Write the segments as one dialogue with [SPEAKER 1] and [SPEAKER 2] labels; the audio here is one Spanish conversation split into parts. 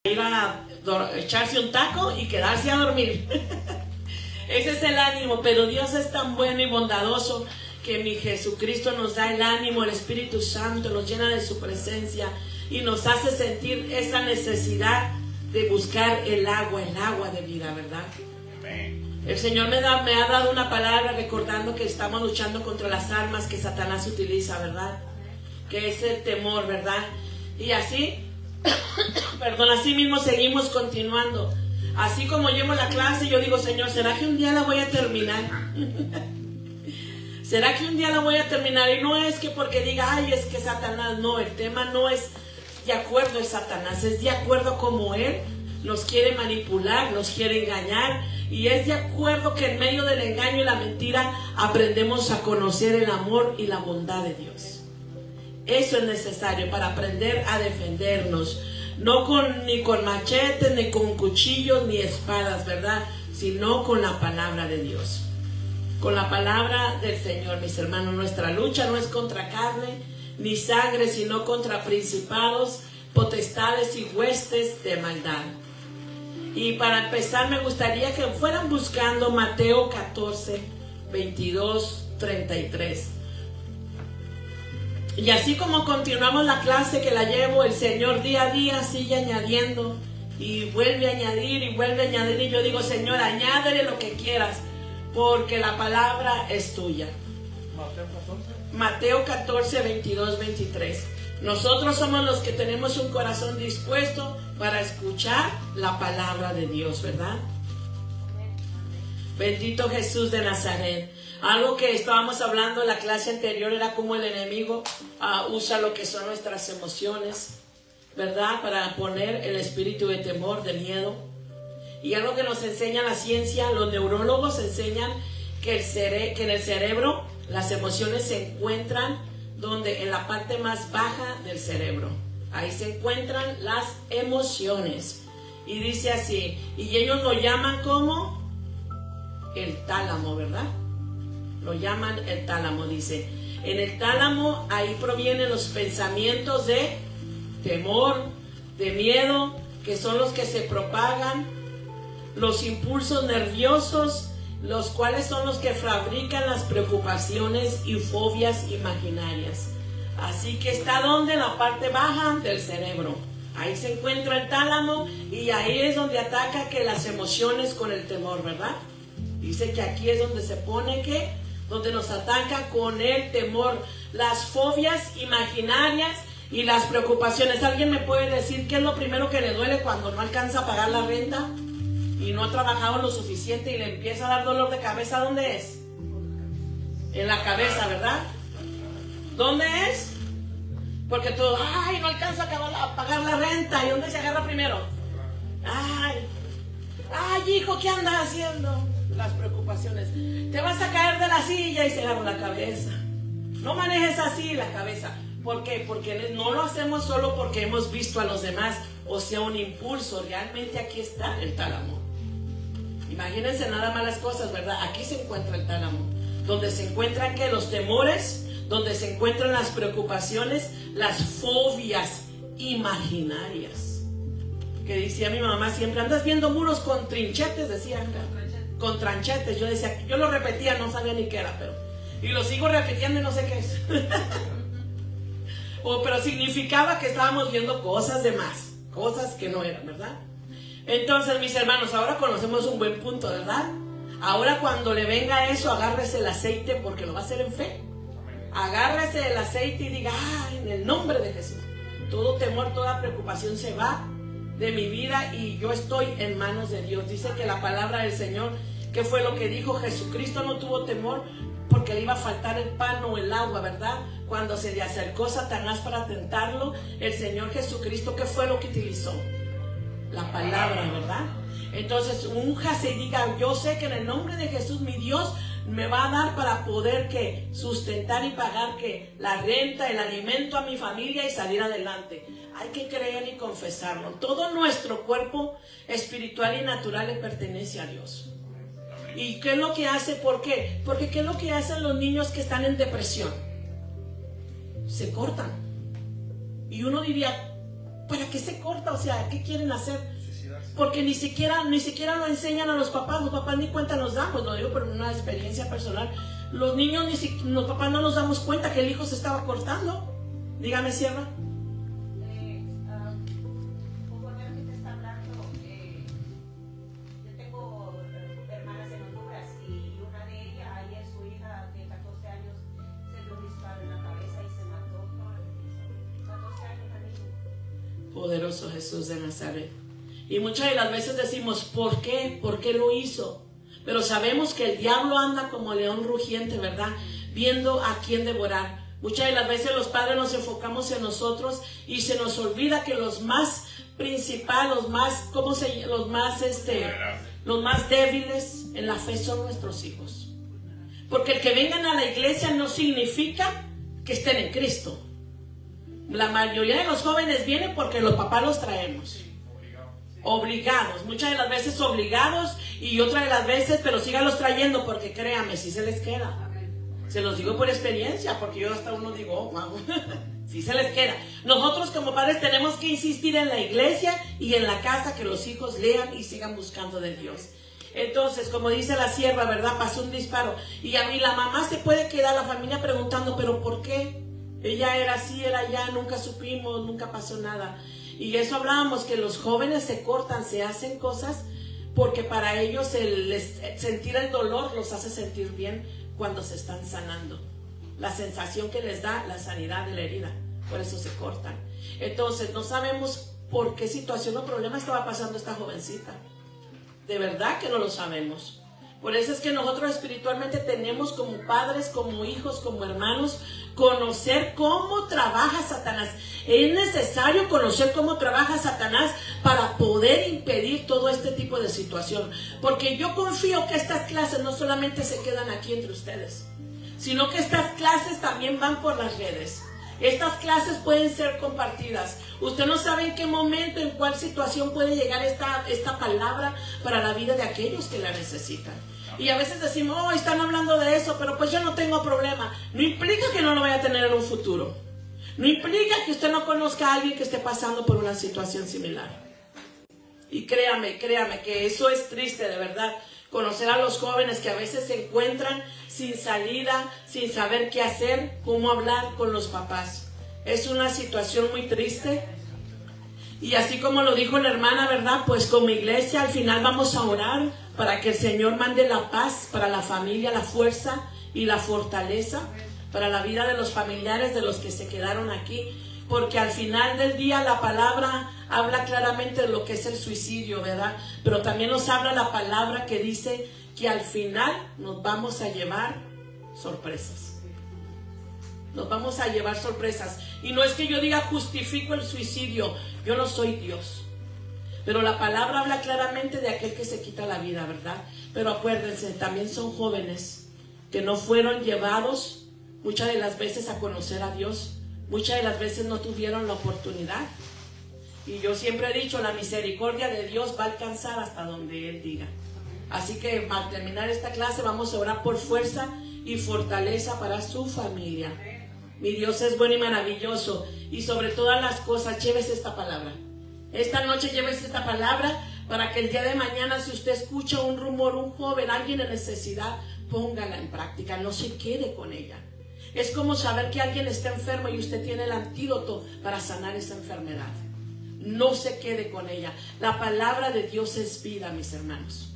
[SPEAKER 1] ir a echarse un taco y quedarse a dormir. Ese es el ánimo, pero Dios es tan bueno y bondadoso que mi Jesucristo nos da el ánimo, el Espíritu Santo nos llena de su presencia y nos hace sentir esa necesidad de buscar el agua de vida, ¿verdad? Amén. El Señor me ha dado una palabra recordando que estamos luchando contra las armas que Satanás utiliza, ¿verdad? Que es el temor, ¿verdad? Y así, perdón, así mismo seguimos continuando. Así como llevo la clase, yo digo, Señor, ¿será que un día la voy a terminar? ¿Será que un día la voy a terminar? Y no es que porque diga, ay, es que Satanás, no, el tema no es de acuerdo a Satanás, es de acuerdo a cómo él nos quiere manipular, nos quiere engañar, y es de acuerdo que en medio del engaño y la mentira aprendemos a conocer el amor y la bondad de Dios. Eso es necesario para aprender a defendernos, no ni con machetes, ni con cuchillos, ni espadas, ¿verdad? Sino con la palabra de Dios, con la palabra del Señor, mis hermanos. Nuestra lucha no es contra carne ni sangre, sino contra principados, potestades y huestes de maldad. Y para empezar me gustaría que fueran buscando Mateo 14, 22, 33. Y así como continuamos la clase que la llevo, el Señor día a día sigue añadiendo y vuelve a añadir y vuelve a añadir. Y yo digo, Señor, añádele lo que quieras, porque la palabra es tuya. Mateo 14, 22, 23. Nosotros somos los que tenemos un corazón dispuesto para escuchar la palabra de Dios, ¿verdad? Bendito Jesús de Nazaret. Algo que estábamos hablando en la clase anterior era cómo el enemigo usa lo que son nuestras emociones, ¿verdad? Para poner el espíritu de temor, de miedo. Y algo que nos enseña la ciencia, los neurólogos enseñan que en el cerebro las emociones se encuentran en la parte más baja del cerebro. Ahí se encuentran las emociones. Y dice así, y ellos lo llaman como el tálamo, ¿verdad? Lo llaman el tálamo, dice. En el tálamo ahí provienen los pensamientos de temor, de miedo, que son los que se propagan, los impulsos nerviosos, los cuales son los que fabrican las preocupaciones y fobias imaginarias. Así que está donde la parte baja del cerebro. Ahí se encuentra el tálamo y ahí es donde ataca que las emociones con el temor, ¿verdad? Dice que aquí es donde se pone donde nos ataca con el temor, las fobias imaginarias y las preocupaciones. ¿Alguien me puede decir qué es lo primero que le duele cuando no alcanza a pagar la renta y no ha trabajado lo suficiente y le empieza a dar dolor de cabeza? ¿Dónde es? En la cabeza, ¿verdad? ¿Dónde es? Porque tú, ay, no alcanza a pagar la renta. ¿Y dónde se agarra primero? Ay, hijo, ¿qué andas haciendo? Las preocupaciones. Te vas a caer de la silla y se agarra la cabeza. No manejes así la cabeza. ¿Por qué? Porque no lo hacemos solo porque hemos visto a los demás, o sea, un impulso. Realmente aquí está el tálamo. Imagínense nada más las cosas, ¿verdad? Aquí se encuentra el tálamo, donde se encuentran los temores, donde se encuentran las preocupaciones, las fobias imaginarias. Que decía mi mamá siempre, andas viendo muros con trinchetes, decía, con tranchetes. Yo decía, yo lo repetía, no sabía ni qué era, y lo sigo repitiendo y no sé qué es. Pero significaba que estábamos viendo cosas de más, cosas que no eran, ¿verdad? Entonces, mis hermanos, ahora conocemos un buen punto, ¿verdad? Ahora cuando le venga eso, agárrese el aceite, porque lo va a hacer en fe. Agárrese el aceite y diga, en el nombre de Jesús, todo temor, toda preocupación se va de mi vida y yo estoy en manos de Dios. Dice que la palabra del Señor, ¿qué fue lo que dijo? Jesucristo no tuvo temor porque le iba a faltar el pan o el agua, ¿verdad? Cuando se le acercó Satanás para tentarlo, el Señor Jesucristo, ¿qué fue lo que utilizó? La palabra, ¿verdad? Entonces, únjase y diga, yo sé que en el nombre de Jesús, mi Dios me va a dar para poder sustentar y pagar la renta, el alimento a mi familia y salir adelante. Hay que creer y confesarlo. Todo nuestro cuerpo espiritual y natural le pertenece a Dios. ¿Y qué es lo que hace? ¿Por qué? Porque ¿qué es lo que hacen los niños que están en depresión? Se cortan. Y uno diría, ¿Para qué se corta? O sea, ¿qué quieren hacer? Porque ni siquiera lo enseñan a los papás ni cuenta nos damos, lo digo por una experiencia personal. Los niños, los papás no nos damos cuenta que el hijo se estaba cortando. Dígame, Sierra.
[SPEAKER 2] Conforme a lo que te está hablando, yo tengo hermanas en Honduras y una de ellas, ayer su hija de 14 años se dio un disparo en la cabeza y se mató. 14 años también.
[SPEAKER 1] Poderoso Jesús de Nazaret. Y muchas de las veces decimos, ¿por qué? ¿Por qué lo hizo? Pero sabemos que el diablo anda como león rugiente, ¿verdad? Viendo a quién devorar. Muchas de las veces los padres nos enfocamos en nosotros y se nos olvida que los más principales, los más débiles en la fe son nuestros hijos. Porque el que vengan a la iglesia no significa que estén en Cristo. La mayoría de los jóvenes vienen porque los papás los traemos. Obligados, muchas de las veces obligados y otras de las veces, pero sígalos trayendo porque créanme, si se les queda. Se los digo por experiencia, porque yo hasta uno digo, oh, wow, si se les queda. Nosotros como padres tenemos que insistir en la iglesia y en la casa que los hijos lean y sigan buscando de Dios. Entonces, como dice la sierva, ¿verdad? Pasó un disparo y a mí la mamá se puede quedar, la familia preguntando, ¿pero por qué? Ella era así, era allá, nunca supimos, nunca pasó nada. Y eso hablábamos, que los jóvenes se cortan, se hacen cosas porque para ellos sentir el dolor los hace sentir bien cuando se están sanando. La sensación que les da la sanidad de la herida, por eso se cortan. Entonces no sabemos por qué situación o problema estaba pasando esta jovencita. De verdad que no lo sabemos. Por eso es que nosotros espiritualmente tenemos como padres, como hijos, como hermanos, conocer cómo trabaja Satanás. Es necesario conocer cómo trabaja Satanás para poder impedir todo este tipo de situación. Porque yo confío que estas clases no solamente se quedan aquí entre ustedes, sino que estas clases también van por las redes. Estas clases pueden ser compartidas. Usted no sabe en qué momento, en cuál situación puede llegar esta palabra para la vida de aquellos que la necesitan. Y a veces decimos, oh, están hablando de eso, pero pues yo no tengo problema. No implica que no lo vaya a tener en un futuro. No implica que usted no conozca a alguien que esté pasando por una situación similar. Y créame que eso es triste, de verdad. Conocer a los jóvenes que a veces se encuentran sin salida, sin saber qué hacer, cómo hablar con los papás. Es una situación muy triste. Y así como lo dijo la hermana, ¿verdad? Pues como iglesia al final vamos a orar para que el Señor mande la paz para la familia, la fuerza y la fortaleza para la vida de los familiares de los que se quedaron aquí. Porque al final del día la palabra habla claramente de lo que es el suicidio, ¿verdad? Pero también nos habla la palabra que dice que al final nos vamos a llevar sorpresas. Nos vamos a llevar sorpresas. Y no es que yo diga justifico el suicidio. Yo no soy Dios. Pero la palabra habla claramente de aquel que se quita la vida, ¿verdad? Pero acuérdense, también son jóvenes que no fueron llevados muchas de las veces a conocer a Dios. Muchas de las veces no tuvieron la oportunidad. Y yo siempre he dicho, la misericordia de Dios va a alcanzar hasta donde Él diga. Así que al terminar esta clase vamos a orar por fuerza y fortaleza para su familia. Mi Dios es bueno y maravilloso. Y sobre todas las cosas, llévese esta palabra. Esta noche llévese esta palabra para que el día de mañana, si usted escucha un rumor, un joven, alguien en necesidad, póngala en práctica. No se quede con ella. Es como saber que alguien está enfermo y usted tiene el antídoto para sanar esa enfermedad. No se quede con ella. La palabra de Dios es vida, mis hermanos.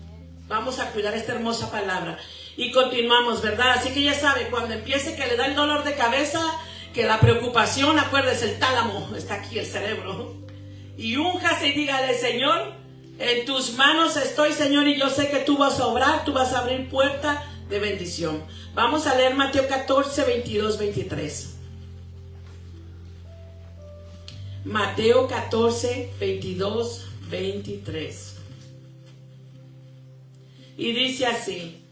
[SPEAKER 1] Vamos a cuidar esta hermosa palabra. Y continuamos, ¿verdad? Así que ya sabe, cuando empiece que le da el dolor de cabeza, que la preocupación, acuérdese, el tálamo, está aquí el cerebro. Y únjase y dígale, Señor, en tus manos estoy, Señor, y yo sé que tú vas a obrar, tú vas a abrir puerta de bendición. Vamos a leer Mateo 14, 22, 23. Mateo 14, 22, 23. Y dice así: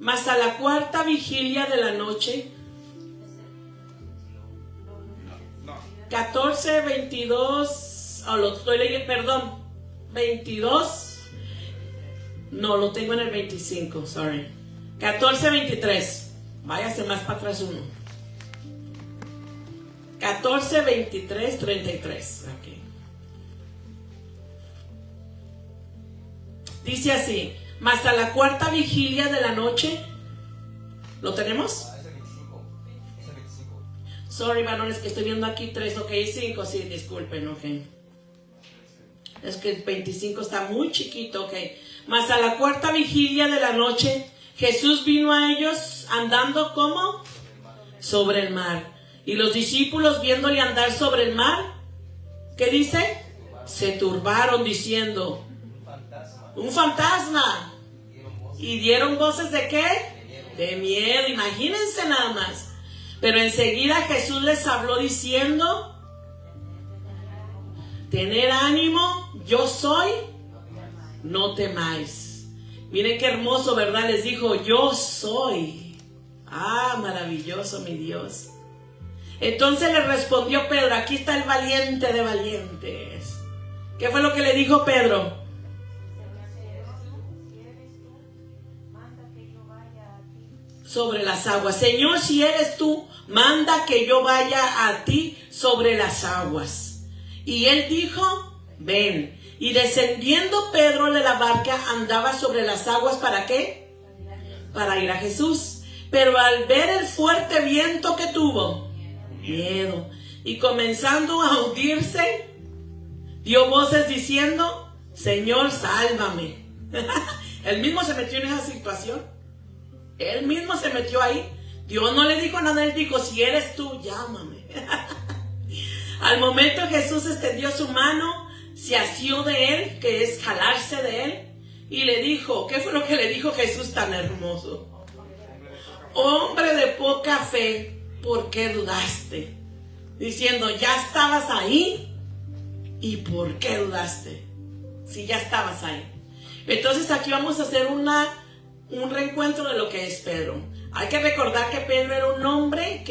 [SPEAKER 1] mas a la cuarta vigilia de la noche, 14, 22, lo estoy leyendo, perdón, 22, no, lo tengo en el 25, sorry. 14, 23, váyase más para atrás uno. 14, 23, 33, aquí. Dice así: mas a la cuarta vigilia de la noche, ¿lo tenemos?
[SPEAKER 3] Es el 25. Es el 25.
[SPEAKER 1] Sorry, varones, que estoy viendo aquí 3, ok, 5, sí, disculpen, ok. Es que el 25 está muy chiquito, ok. Mas a la cuarta vigilia de la noche, Jesús vino a ellos andando como sobre el mar. Y los discípulos, viéndole andar sobre el mar, ¿qué dice? Se turbaron diciendo: un fantasma. Y dieron voces ¿de qué? De miedo, imagínense nada más. Pero enseguida Jesús les habló diciendo: tener ánimo, yo soy, no temáis. Miren qué hermoso, ¿verdad? Les dijo: yo soy. Ah, maravilloso, mi Dios. Entonces le respondió Pedro, aquí está el valiente de valientes. ¿Qué fue lo que le dijo Pedro? Sobre las aguas. Señor, si eres tú, manda que yo vaya a ti sobre las aguas. Y él dijo: ven. Y descendiendo Pedro de la barca, andaba sobre las aguas. ¿Para qué? Para ir a Jesús. Pero al ver el fuerte viento que tuvo, miedo, y comenzando a hundirse, dio voces diciendo: Señor, sálvame. Él mismo se metió en esa situación. Él mismo se metió ahí. Dios no le dijo nada, él dijo: si eres tú, llámame. Al momento Jesús extendió su mano, se asió de él, que es jalarse de él, y le dijo, ¿qué fue lo que le dijo Jesús tan hermoso? Hombre de poca fe, ¿por qué dudaste? Diciendo, ya estabas ahí, ¿y por qué dudaste? Si ya estabas ahí. Entonces aquí vamos a hacer un reencuentro de lo que es Pedro. Hay que recordar que Pedro era un hombre,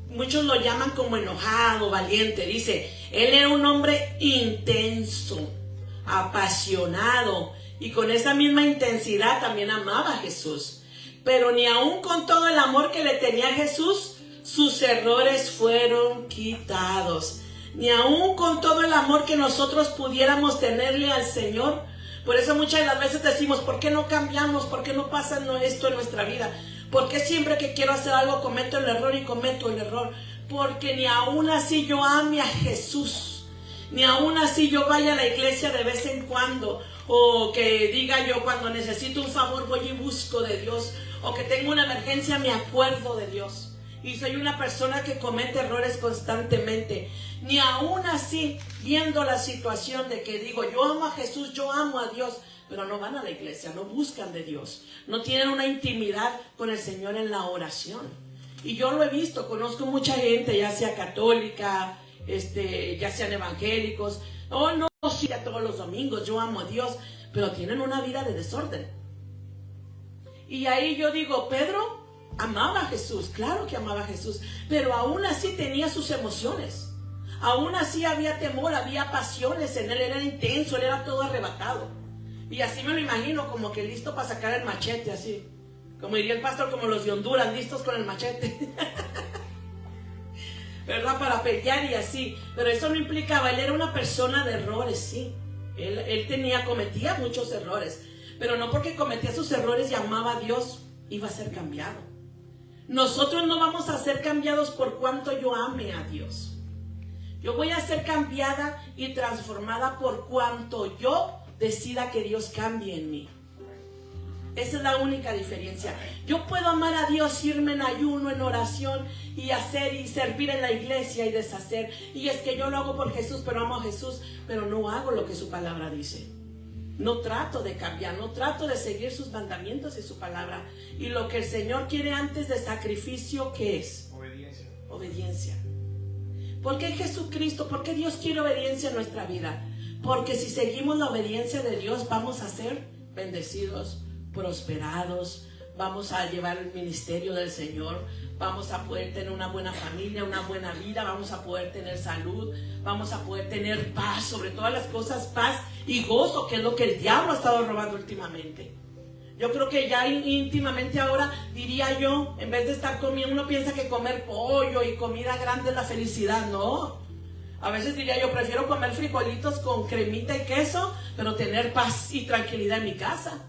[SPEAKER 1] muchos lo llaman como enojado, valiente. Dice, él era un hombre intenso, apasionado, y con esa misma intensidad también amaba a Jesús. Pero ni aun con todo el amor que le tenía a Jesús, sus errores fueron quitados. Ni aun con todo el amor que nosotros pudiéramos tenerle al Señor. Por eso muchas de las veces decimos, ¿por qué no cambiamos? ¿Por qué no pasa esto en nuestra vida? ¿Por qué siempre que quiero hacer algo cometo el error y cometo el error? Porque ni aun así yo ame a Jesús. Ni aun así yo vaya a la iglesia de vez en cuando. O que diga yo, cuando necesito un favor voy y busco de Dios. O que tengo una emergencia me acuerdo de Dios. Y soy una persona que comete errores constantemente. Ni aún así, viendo la situación de que digo, yo amo a Jesús, yo amo a Dios, pero no van a la iglesia, no buscan de Dios, no tienen una intimidad con el Señor en la oración. Y yo lo he visto, conozco mucha gente, ya sea católica, ya sean evangélicos, no, sí, a todos los domingos, yo amo a Dios, pero tienen una vida de desorden. Y ahí yo digo, Pedro amaba a Jesús, claro que amaba a Jesús, pero aún así tenía sus emociones. Aún así había temor, había pasiones en él, era intenso, él era todo arrebatado. Y así me lo imagino, como que listo para sacar el machete, así. Como diría el pastor, como los de Honduras, listos con el machete. ¿Verdad? Para pelear y así. Pero eso no implicaba, él era una persona de errores, sí. Él cometía muchos errores. Pero no porque cometía sus errores y amaba a Dios, iba a ser cambiado. Nosotros no vamos a ser cambiados por cuanto yo ame a Dios. Yo voy a ser cambiada y transformada por cuanto yo decida que Dios cambie en mí. Esa es la única diferencia. Yo puedo amar a Dios, irme en ayuno, en oración y hacer y servir en la iglesia y deshacer. Y es que yo lo hago por Jesús, pero amo a Jesús, pero no hago lo que su palabra dice. No trato de cambiar, no trato de seguir sus mandamientos y su palabra. Y lo que el Señor quiere antes de sacrificio, ¿qué es?
[SPEAKER 3] Obediencia.
[SPEAKER 1] Obediencia. ¿Por qué Jesucristo? ¿Por qué Dios quiere obediencia en nuestra vida? Porque si seguimos la obediencia de Dios, vamos a ser bendecidos, prosperados, vamos a llevar el ministerio del Señor, vamos a poder tener una buena familia, una buena vida, vamos a poder tener salud, vamos a poder tener paz, sobre todas las cosas, paz y gozo, que es lo que el diablo ha estado robando últimamente. Yo creo que ya íntimamente ahora, diría yo, en vez de estar comiendo, uno piensa que comer pollo y comida grande es la felicidad. No, A veces diría yo, prefiero comer frijolitos con cremita y queso, pero tener paz y tranquilidad en mi casa.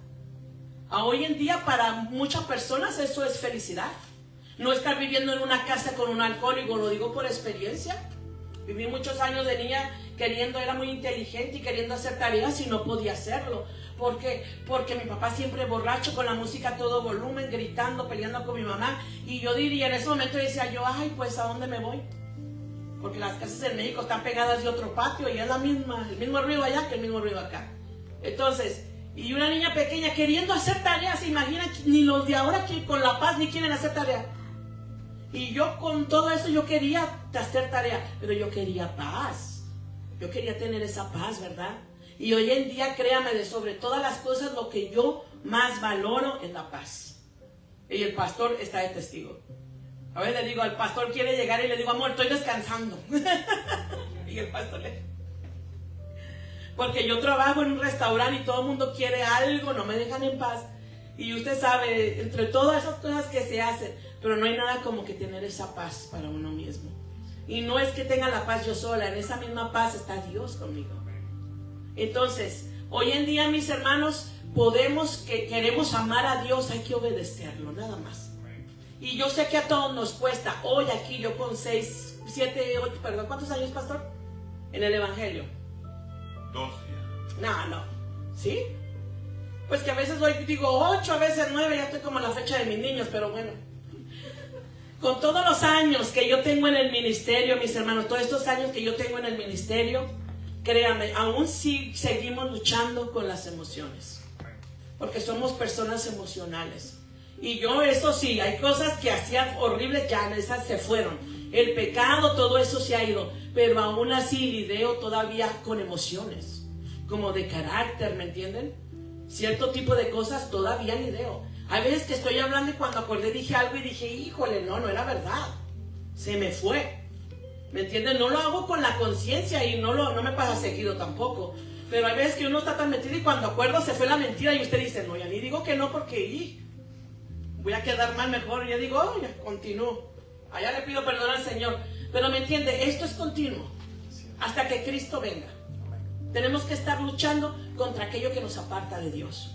[SPEAKER 1] Hoy en día para muchas personas eso es felicidad. No estar viviendo en una casa con un alcohólico, lo digo por experiencia. Viví muchos años de niña era muy inteligente y queriendo hacer tareas y no podía hacerlo. Porque mi papá siempre borracho, con la música a todo volumen, gritando, peleando con mi mamá. Y yo diría, en ese momento decía yo, ay, pues ¿a dónde me voy? Porque las casas en México están pegadas de otro patio y es el mismo ruido allá que el mismo ruido acá. Entonces, y una niña pequeña queriendo hacer tareas, se imagina, ni los de ahora que con la paz ni quieren hacer tareas. Y yo con todo eso yo quería hacer tarea, pero yo quería paz. Yo quería tener esa paz, ¿verdad? Y hoy en día, créame, de sobre todas las cosas, lo que yo más valoro es la paz. Y el pastor está de testigo. A veces le digo, al pastor quiere llegar y le digo, amor, estoy descansando. Y el pastor porque yo trabajo en un restaurante y todo el mundo quiere algo, no me dejan en paz. Y usted sabe, entre todas esas cosas que se hacen, pero no hay nada como que tener esa paz para uno mismo. Y no es que tenga la paz yo sola, en esa misma paz está Dios conmigo. Entonces, hoy en día, mis hermanos, queremos amar a Dios, hay que obedecerlo, nada más. Y yo sé que a todos nos cuesta. Hoy aquí yo con 6, 7, 8, perdón, ¿cuántos años, pastor? En el Evangelio.
[SPEAKER 3] 12.
[SPEAKER 1] No, ¿sí? Pues que a veces hoy digo 8, a veces 9, ya estoy como la fecha de mis niños, pero bueno. Con todos los años que yo tengo en el ministerio, mis hermanos, todos estos años que yo tengo en el ministerio, créanme, aún sí seguimos luchando con las emociones. Porque somos personas emocionales. Y yo, eso sí, hay cosas que hacía horribles, ya esas se fueron. El pecado, todo eso se ha ido. Pero aún así lidio todavía con emociones, como de carácter, ¿me entienden? Cierto tipo de cosas todavía lidio. Hay veces que estoy hablando y cuando acordé dije algo y dije, híjole, no era verdad. Se me fue. ¿Me entienden? No lo hago con la conciencia y no me pasa seguido tampoco. Pero hay veces que uno está tan metido y cuando acuerdo se fue la mentira y usted dice, no, ya ni digo que no porque voy a quedar mal mejor. Y ya digo, ya continúo. Allá le pido perdón al Señor. Pero me entiende, esto es continuo hasta que Cristo venga. Tenemos que estar luchando contra aquello que nos aparta de Dios.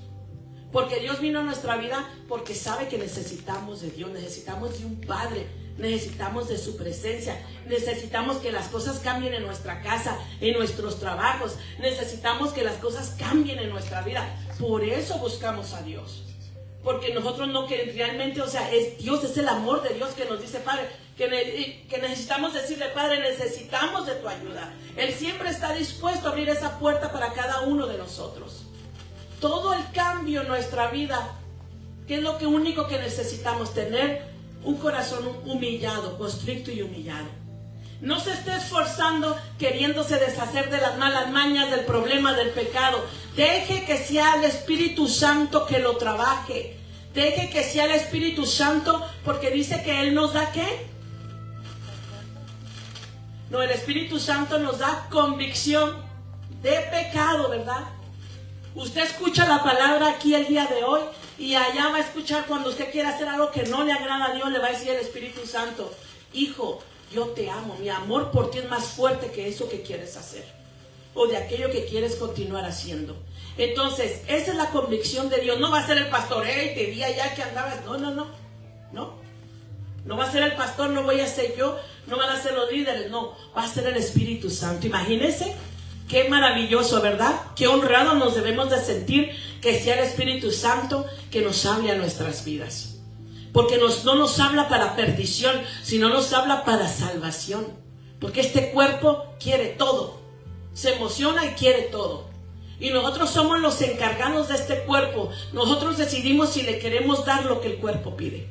[SPEAKER 1] Porque Dios vino a nuestra vida porque sabe que necesitamos de Dios, necesitamos de un Padre, necesitamos de su presencia, necesitamos que las cosas cambien en nuestra casa, en nuestros trabajos, necesitamos que las cosas cambien en nuestra vida. Por eso buscamos a Dios. Porque nosotros no que realmente, o sea, Dios es el amor de Dios que nos dice, Padre, que necesitamos decirle, Padre, necesitamos de tu ayuda. Él siempre está dispuesto a abrir esa puerta para cada uno de nosotros. Todo el cambio en nuestra vida, ¿qué es lo único que necesitamos? Tener un corazón humillado, constricto y humillado. No se esté esforzando queriéndose deshacer de las malas mañas, del problema, del pecado. Deje que sea el Espíritu Santo que lo trabaje. Deje que sea el Espíritu Santo, porque dice que Él nos da ¿qué? No, el Espíritu Santo nos da convicción de pecado, ¿verdad? Usted escucha la palabra aquí el día de hoy y allá va a escuchar cuando usted quiera hacer algo que no le agrada a Dios, le va a decir el Espíritu Santo, hijo, yo te amo, mi amor por ti es más fuerte que eso que quieres hacer o de aquello que quieres continuar haciendo. Entonces, esa es la convicción de Dios. No va a ser el pastor, te vi allá que andabas. No va a ser el pastor, no voy a ser yo, no van a ser los líderes, no, va a ser el Espíritu Santo. Imagínense, qué maravilloso, ¿verdad? Qué honrados nos debemos de sentir que sea el Espíritu Santo que nos hable a nuestras vidas. Porque no nos habla para perdición, sino nos habla para salvación. Porque este cuerpo quiere todo, se emociona y quiere todo. Y nosotros somos los encargados de este cuerpo. Nosotros decidimos si le queremos dar lo que el cuerpo pide.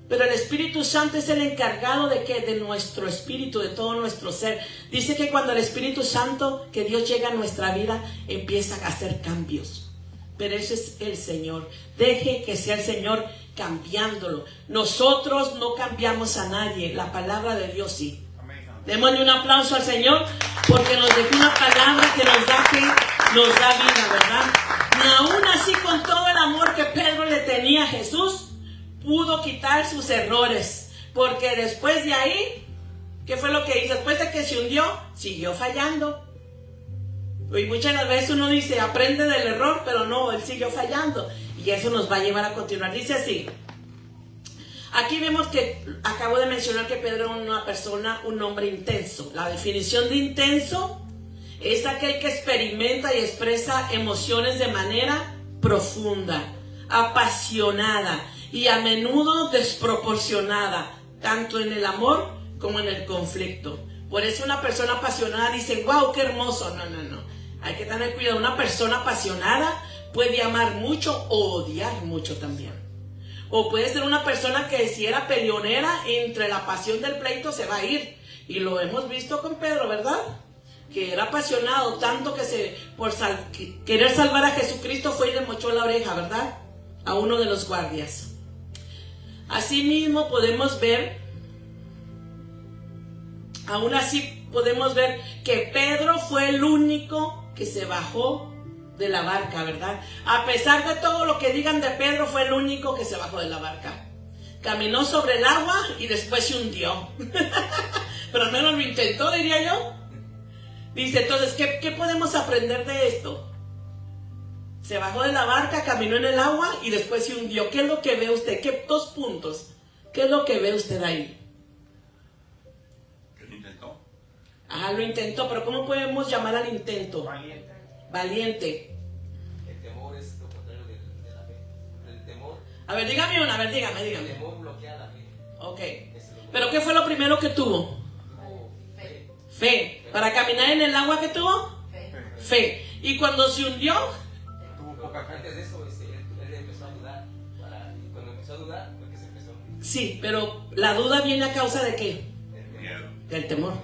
[SPEAKER 1] Pero el Espíritu Santo es el encargado de ¿qué? De nuestro espíritu, de todo nuestro ser. Dice que cuando el Espíritu Santo, que Dios llega a nuestra vida, empieza a hacer cambios. Pero ese es el Señor. Deje que sea el Señor cambiándolo. Nosotros no cambiamos a nadie. La palabra de Dios sí. Démosle un aplauso al Señor porque nos dejó una palabra que nos da vida, ¿verdad? Y aún así, con todo el amor que Pedro le tenía a Jesús, pudo quitar sus errores, porque después de ahí ¿Qué fue lo que hizo? Después de que se hundió, siguió fallando. Y muchas veces uno dice, aprende del error, pero no, él siguió fallando. Y eso nos va a llevar a continuar. Dice así. Aquí vemos que, acabo de mencionar que Pedro era una persona, un hombre intenso. La definición de intenso es aquel que experimenta y expresa emociones de manera profunda, apasionada y a menudo desproporcionada, tanto en el amor como en el conflicto. Por eso una persona apasionada dice, wow, qué hermoso. No. Hay que tener cuidado. Una persona apasionada puede amar mucho o odiar mucho también. O puede ser una persona que si era peleonera, entre la pasión del pleito se va a ir. Y lo hemos visto con Pedro, ¿verdad? Que era apasionado tanto que por querer salvar a Jesucristo fue y le mochó la oreja, ¿verdad? A uno de los guardias. Asimismo podemos ver, aún así podemos ver que Pedro fue el único que se bajó de la barca, ¿verdad? A pesar de todo lo que digan de Pedro, fue el único que se bajó de la barca. Caminó sobre el agua y después se hundió. Pero al menos lo intentó, diría yo. Dice, entonces, ¿qué podemos aprender de esto? Se bajó de la barca, caminó en el agua y después se hundió. ¿Qué es lo que ve usted? Dos puntos. ¿Qué es lo que ve usted ahí?
[SPEAKER 3] Que lo intentó.
[SPEAKER 1] Ajá, lo intentó, pero ¿cómo podemos llamar al intento?
[SPEAKER 4] Valiente.
[SPEAKER 1] Valiente.
[SPEAKER 3] El temor es lo contrario de la fe. El temor.
[SPEAKER 1] A ver, dígame una, a ver, dígame.
[SPEAKER 3] El temor bloquea la fe.
[SPEAKER 1] Ok.
[SPEAKER 3] Es lo
[SPEAKER 1] ¿Pero qué fue lo primero que tuvo?
[SPEAKER 3] tuvo fe.
[SPEAKER 1] Fe. ¿Para caminar en el agua que tuvo? Fe. ¿Y cuando se hundió?
[SPEAKER 3] Tuvo poca fe. Antes de eso, él empezó a dudar. Y cuando empezó a dudar, fue que se empezó.
[SPEAKER 1] Sí, pero la duda viene a causa de ¿qué?
[SPEAKER 3] El miedo.
[SPEAKER 1] Del temor.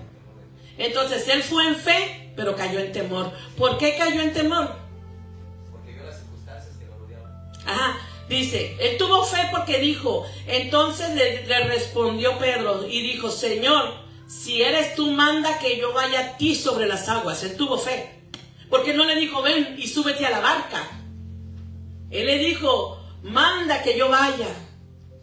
[SPEAKER 1] Entonces él fue en fe, pero cayó en temor. ¿Por qué cayó en temor?
[SPEAKER 3] Porque vio las circunstancias que lo rodeaban.
[SPEAKER 1] Ajá, dice, él tuvo fe porque dijo, entonces le respondió Pedro y dijo, Señor, si eres tú, manda que yo vaya a ti sobre las aguas. Él tuvo fe. Porque no le dijo, ven y súbete a la barca. Él le dijo, manda que yo vaya.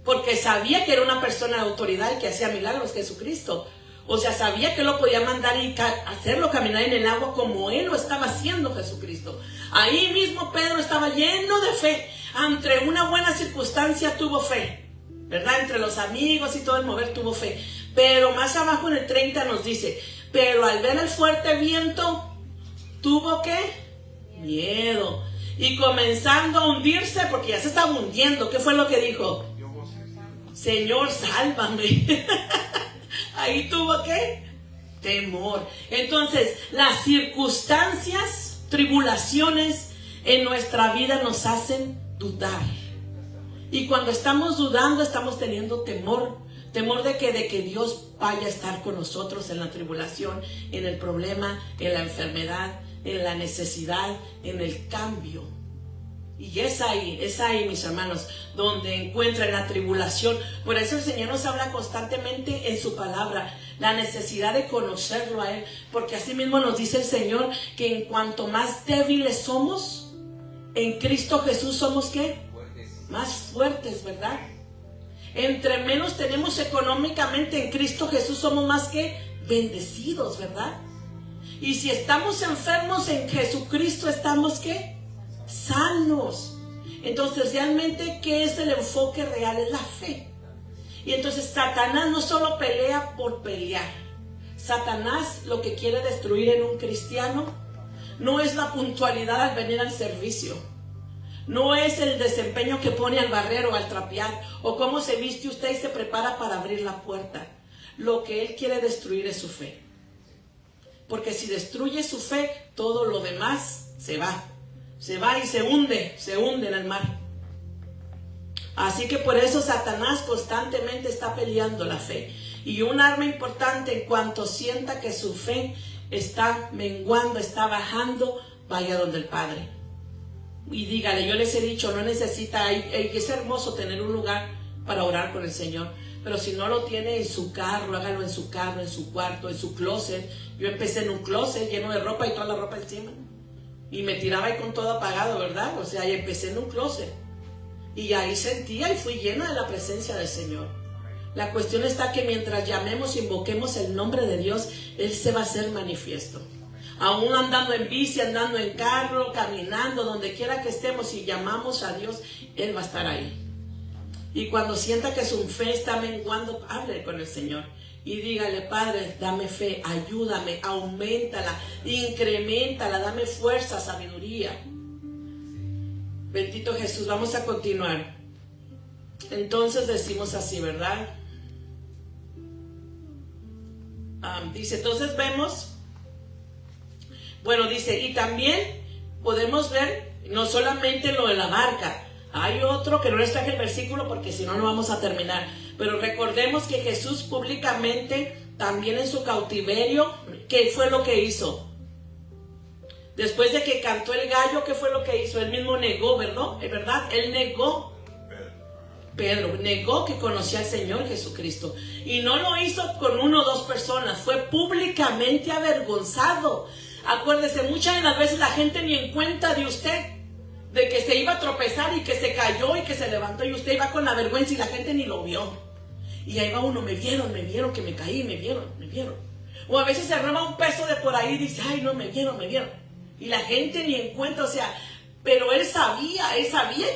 [SPEAKER 1] Porque sabía que era una persona de autoridad y que hacía milagros, Jesucristo. O sea, sabía que lo podía mandar y hacerlo caminar en el agua como él lo estaba haciendo, Jesucristo. Ahí mismo Pedro estaba lleno de fe. Ante una buena circunstancia tuvo fe, ¿verdad? Entre los amigos y todo el mover tuvo fe. Pero más abajo en el 30 nos dice, pero al ver el fuerte viento, ¿tuvo qué? Miedo. Y comenzando a hundirse, porque ya se estaba hundiendo, ¿qué fue lo que dijo? Señor, sálvame. Ahí tuvo ¿qué? Temor. Entonces, las circunstancias, tribulaciones en nuestra vida nos hacen dudar. Y cuando estamos dudando, estamos teniendo temor. Temor de que Dios vaya a estar con nosotros en la tribulación, en el problema, en la enfermedad, en la necesidad, en el cambio. Y es ahí, mis hermanos, donde encuentran la tribulación. Por eso el Señor nos habla constantemente en su palabra, la necesidad de conocerlo a Él. Porque así mismo nos dice el Señor que en cuanto más débiles somos, en Cristo Jesús somos ¿qué?
[SPEAKER 3] Fuertes.
[SPEAKER 1] Más fuertes, ¿verdad? Entre menos tenemos económicamente, en Cristo Jesús somos más que bendecidos, ¿verdad? Y si estamos enfermos, en Jesucristo estamos ¿qué? Sanos. Entonces realmente ¿qué es el enfoque real? Es la fe. Y entonces Satanás no solo pelea por pelear. Satanás lo que quiere destruir en un cristiano no es la puntualidad al venir al servicio, no es el desempeño que pone al barrero, al trapear, o cómo se viste usted y se prepara para abrir la puerta. Lo que él quiere destruir es su fe. Porque si destruye su fe, todo lo demás se va y se hunde en el mar. Así que por eso Satanás constantemente está peleando la fe. Y un arma importante, en cuanto sienta que su fe está menguando, está bajando, vaya donde el Padre. Y dígale, yo les he dicho, no necesita, es hermoso tener un lugar para orar con el Señor. Pero si no lo tiene en su carro, hágalo en su carro, en su cuarto, en su closet. Yo empecé en un closet lleno de ropa y toda la ropa encima. Y me tiraba ahí con todo apagado, ¿verdad? O sea, y empecé en un closet. Y ahí sentía y fui llena de la presencia del Señor. La cuestión está que mientras llamemos, invoquemos el nombre de Dios, Él se va a hacer manifiesto. Aún andando en bici, andando en carro, caminando, donde quiera que estemos, si llamamos a Dios, Él va a estar ahí. Y cuando sienta que su fe está menguando, hable con el Señor y dígale: Padre, dame fe, ayúdame, auméntala, increméntala, dame fuerza, sabiduría. Bendito Jesús. Vamos a continuar. Entonces decimos así, ¿verdad? Dice, entonces vemos, bueno, dice, y también podemos ver no solamente lo de la barca. Hay otro que no les traje el versículo porque si no, no vamos a terminar. Pero recordemos que Jesús públicamente, también en su cautiverio, ¿qué fue lo que hizo? Después de que cantó el gallo, ¿qué fue lo que hizo? Él mismo negó, ¿verdad? Él negó. Pedro negó que conocía al Señor Jesucristo. Y no lo hizo con 1 o 2 personas. Fue públicamente avergonzado. Acuérdese, muchas de las veces la gente ni en cuenta de usted, de que se iba a tropezar y que se cayó y que se levantó, y usted iba con la vergüenza y la gente ni lo vio. Y ahí va uno: me vieron que me caí, me vieron. O a veces se roba un peso de por ahí y dice: ay, no, me vieron. Y la gente ni en cuenta, o sea, pero él sabía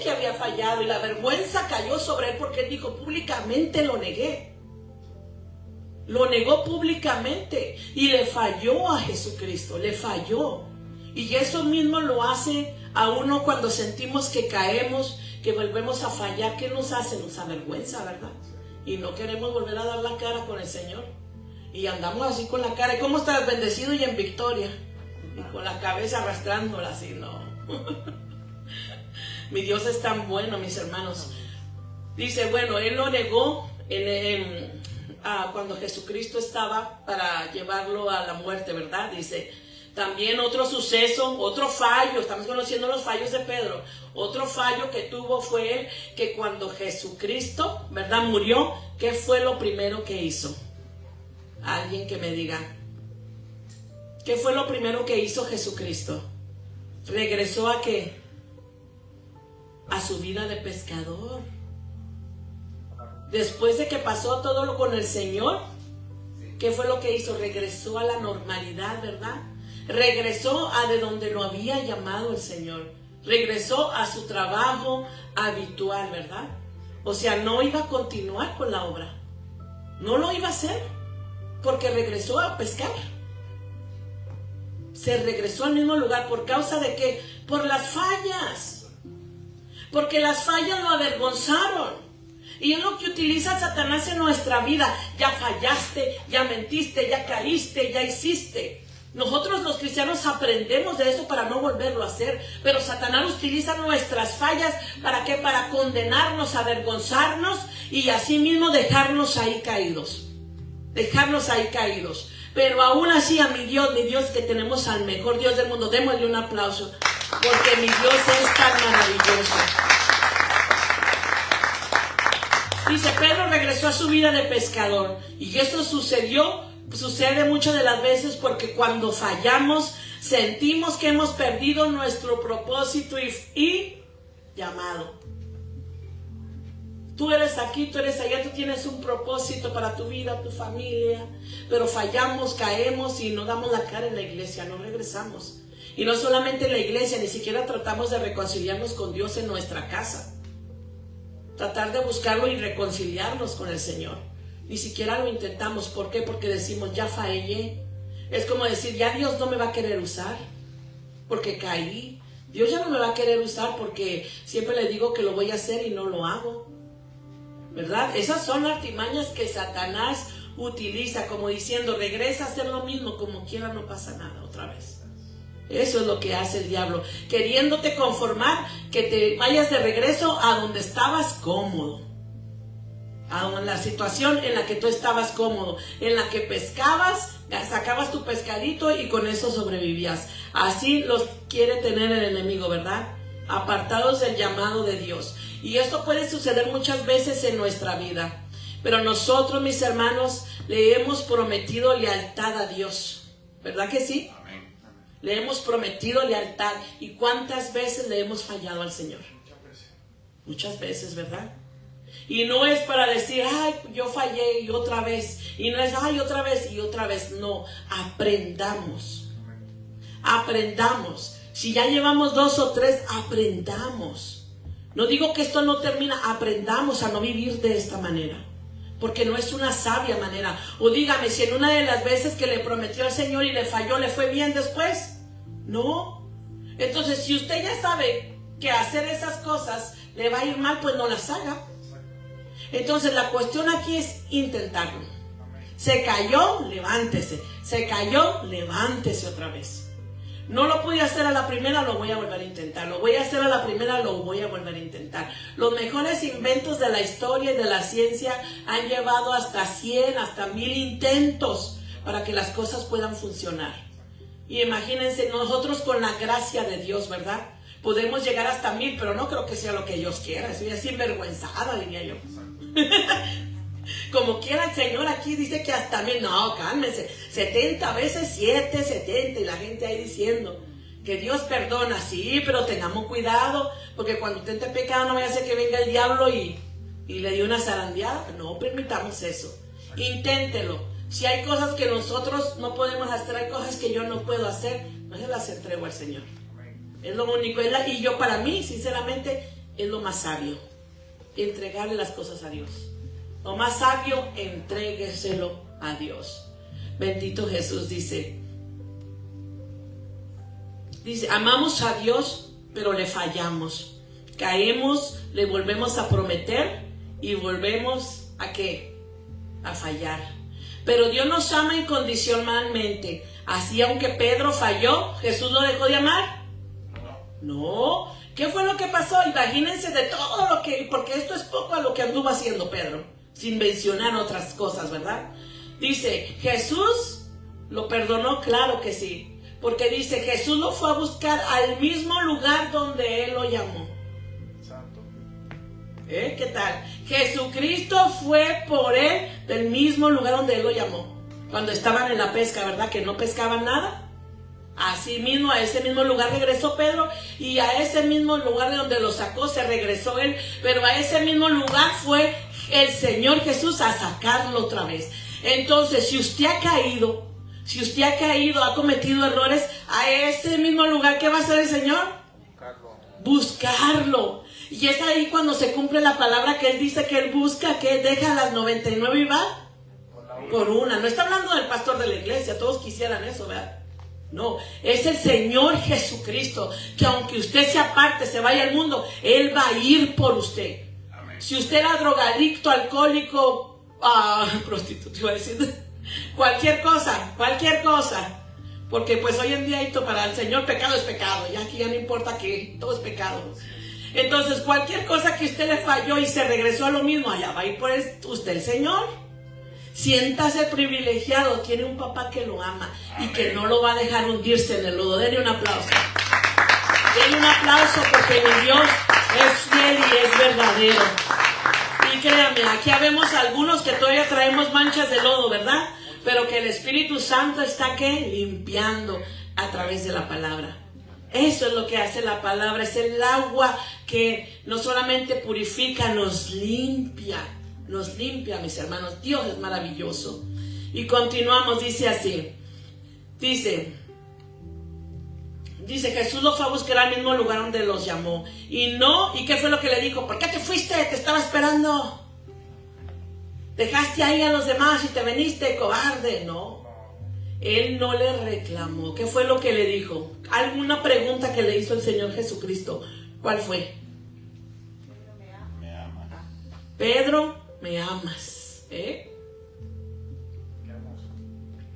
[SPEAKER 1] que había fallado, y la vergüenza cayó sobre él porque él dijo: públicamente lo negué. Lo negó públicamente y le falló a Jesucristo, le falló. Y eso mismo lo hace a uno cuando sentimos que caemos, que volvemos a fallar. ¿Qué nos hace? Nos avergüenza, ¿verdad? Y no queremos volver a dar la cara con el Señor. Y andamos así con la cara. ¿Y cómo estás? Bendecido y en victoria. Y con la cabeza arrastrándola así, no. Mi Dios es tan bueno, mis hermanos. Dice, bueno, él lo negó cuando Jesucristo estaba para llevarlo a la muerte, ¿verdad? Dice, también otro suceso, otro fallo, estamos conociendo los fallos de Pedro. Otro fallo que tuvo fue él, que cuando Jesucristo, ¿verdad?, murió, ¿qué fue lo primero que hizo? Alguien que me diga. ¿Qué fue lo primero que hizo Jesucristo? Regresó ¿a qué? A su vida de pescador. Después de que pasó todo lo con el Señor, ¿qué fue lo que hizo? Regresó a la normalidad, ¿verdad? Regresó a de donde lo había llamado el Señor. Regresó a su trabajo habitual, ¿verdad? O sea, no iba a continuar con la obra. No lo iba a hacer, porque regresó a pescar. Se regresó al mismo lugar. ¿Por causa de qué? Por las fallas. Porque las fallas lo avergonzaron. Y es lo que utiliza Satanás en nuestra vida. Ya fallaste, ya mentiste, ya caíste, ya hiciste. Nosotros los cristianos aprendemos de eso para no volverlo a hacer. Pero Satanás utiliza nuestras fallas ¿para qué? Para condenarnos, avergonzarnos y así mismo dejarnos ahí caídos. Dejarnos ahí caídos. Pero aún así a mi Dios que tenemos al mejor Dios del mundo, démosle un aplauso, porque mi Dios es tan maravilloso. Dice, Pedro regresó a su vida de pescador. Y esto sucede muchas de las veces porque cuando fallamos, sentimos que hemos perdido nuestro propósito y llamado. Tú eres aquí, tú eres allá, tú tienes un propósito para tu vida, tu familia, pero fallamos, caemos y no damos la cara en la iglesia, no regresamos. Y no solamente en la iglesia, ni siquiera tratamos de reconciliarnos con Dios en nuestra casa. Tratar de buscarlo y reconciliarnos con el Señor. Ni siquiera lo intentamos. ¿Por qué? Porque decimos, ya fallé. Es como decir, ya Dios no me va a querer usar porque caí. Dios ya no me va a querer usar porque siempre le digo que lo voy a hacer y no lo hago. ¿Verdad? Esas son artimañas que Satanás utiliza, como diciendo, regresa a hacer lo mismo, como quiera, no pasa nada otra vez. Eso es lo que hace el diablo, queriéndote conformar, que te vayas de regreso a donde estabas cómodo, a la situación en la que tú estabas cómodo, en la que pescabas, sacabas tu pescadito y con eso sobrevivías. Así los quiere tener el enemigo, ¿verdad? Apartados del llamado de Dios. Y esto puede suceder muchas veces en nuestra vida. Pero nosotros, mis hermanos, le hemos prometido lealtad a Dios. ¿Verdad que sí?
[SPEAKER 4] Amén.
[SPEAKER 1] Le hemos prometido lealtad. ¿Y cuántas veces le hemos fallado al Señor? Muchas veces, ¿verdad? Y no es para decir, ay, yo fallé y otra vez. Y no es, ay, otra vez y otra vez. No, aprendamos. Aprendamos. Si ya llevamos 2 o 3, aprendamos. No digo que esto no termina, aprendamos a no vivir de esta manera. Porque no es una sabia manera. O dígame, si en una de las veces que le prometió al Señor y le falló, ¿le fue bien después? No. Entonces, si usted ya sabe que hacer esas cosas le va a ir mal, pues no las haga. Entonces la cuestión aquí es intentarlo. Se cayó, levántese. Se cayó, levántese otra vez. No lo pude hacer a la primera, lo voy a volver a intentar. Lo voy a hacer a la primera, lo voy a volver a intentar. Los mejores inventos de la historia y de la ciencia han llevado hasta 100, hasta 1000 intentos para que las cosas puedan funcionar. Y imagínense, nosotros con la gracia de Dios, ¿verdad? Podemos llegar hasta 1000, pero no creo que sea lo que Dios quiera. Soy así sinvergüenzada, diría yo. Como quiera el Señor aquí dice que hasta 1000. No, cálmense. 70 veces 7, 70. Y la gente ahí diciendo que Dios perdona. Sí, pero tengamos cuidado. Porque cuando usted esté pecado, no vaya a ser que venga el diablo y le dé una zarandeada. No permitamos eso. Inténtelo. Si hay cosas que nosotros no podemos hacer, hay cosas que yo no puedo hacer, no se las entrego al Señor. Es lo único. Y yo, para mí, sinceramente, es lo más sabio. Entregarle las cosas a Dios. Lo más sabio, entrégueselo a Dios. Bendito Jesús dice, amamos a Dios, pero le fallamos. Caemos, le volvemos a prometer y volvemos ¿a qué? A fallar. Pero Dios nos ama incondicionalmente. Así, aunque Pedro falló, ¿Jesús lo dejó de amar? No. ¿Qué fue lo que pasó? Imagínense de todo lo que... Porque esto es poco a lo que anduvo haciendo Pedro. Sin mencionar otras cosas, ¿verdad? Dice, ¿Jesús lo perdonó? Claro que sí. Porque dice, Jesús lo fue a buscar al mismo lugar donde Él lo llamó.
[SPEAKER 4] Santo.
[SPEAKER 1] ¿Qué tal? Jesucristo fue por Él del mismo lugar donde Él lo llamó. Cuando estaban en la pesca, ¿verdad? Que no pescaban nada. Así mismo, a ese mismo lugar regresó Pedro, y a ese mismo lugar de donde lo sacó se regresó él, pero a ese mismo lugar fue el Señor Jesús a sacarlo otra vez. Entonces, si usted ha caído, ha cometido errores, a ese mismo lugar, ¿qué va a hacer el Señor? Buscarlo. Y es ahí cuando se cumple la palabra que Él dice que Él busca, que deja las 99 y va por una. No está hablando del pastor de la iglesia, todos quisieran eso, ¿verdad? No, es el Señor Jesucristo, que aunque usted se aparte, se vaya al mundo, Él va a ir por usted. Amén. Si usted era drogadicto, alcohólico, prostituto, iba a decir, cualquier cosa, porque pues hoy en día para el Señor pecado es pecado, ya aquí ya no importa que todo es pecado. Entonces cualquier cosa que usted le falló y se regresó a lo mismo, allá va a ir por usted el Señor. Siéntase privilegiado, tiene un papá que lo ama y que no lo va a dejar hundirse en el lodo. Denle un aplauso. Denle un aplauso porque mi Dios es fiel y es verdadero. Y créanme, aquí habemos algunos que todavía traemos manchas de lodo, ¿verdad? Pero que el Espíritu Santo está ¿qué? Limpiando a través de la palabra. Eso es lo que hace la palabra, es el agua que no solamente purifica, nos limpia. Nos limpia, mis hermanos. Dios es maravilloso. Y continuamos, dice así. Dice Jesús lo fue a buscar al mismo lugar donde los llamó. ¿Y qué fue lo que le dijo? ¿Por qué te fuiste? Te estaba esperando. Dejaste ahí a los demás y te veniste, cobarde. No. Él no le reclamó. ¿Qué fue lo que le dijo? ¿Alguna pregunta que le hizo el Señor Jesucristo? ¿Cuál fue? Pedro, ¿me amas?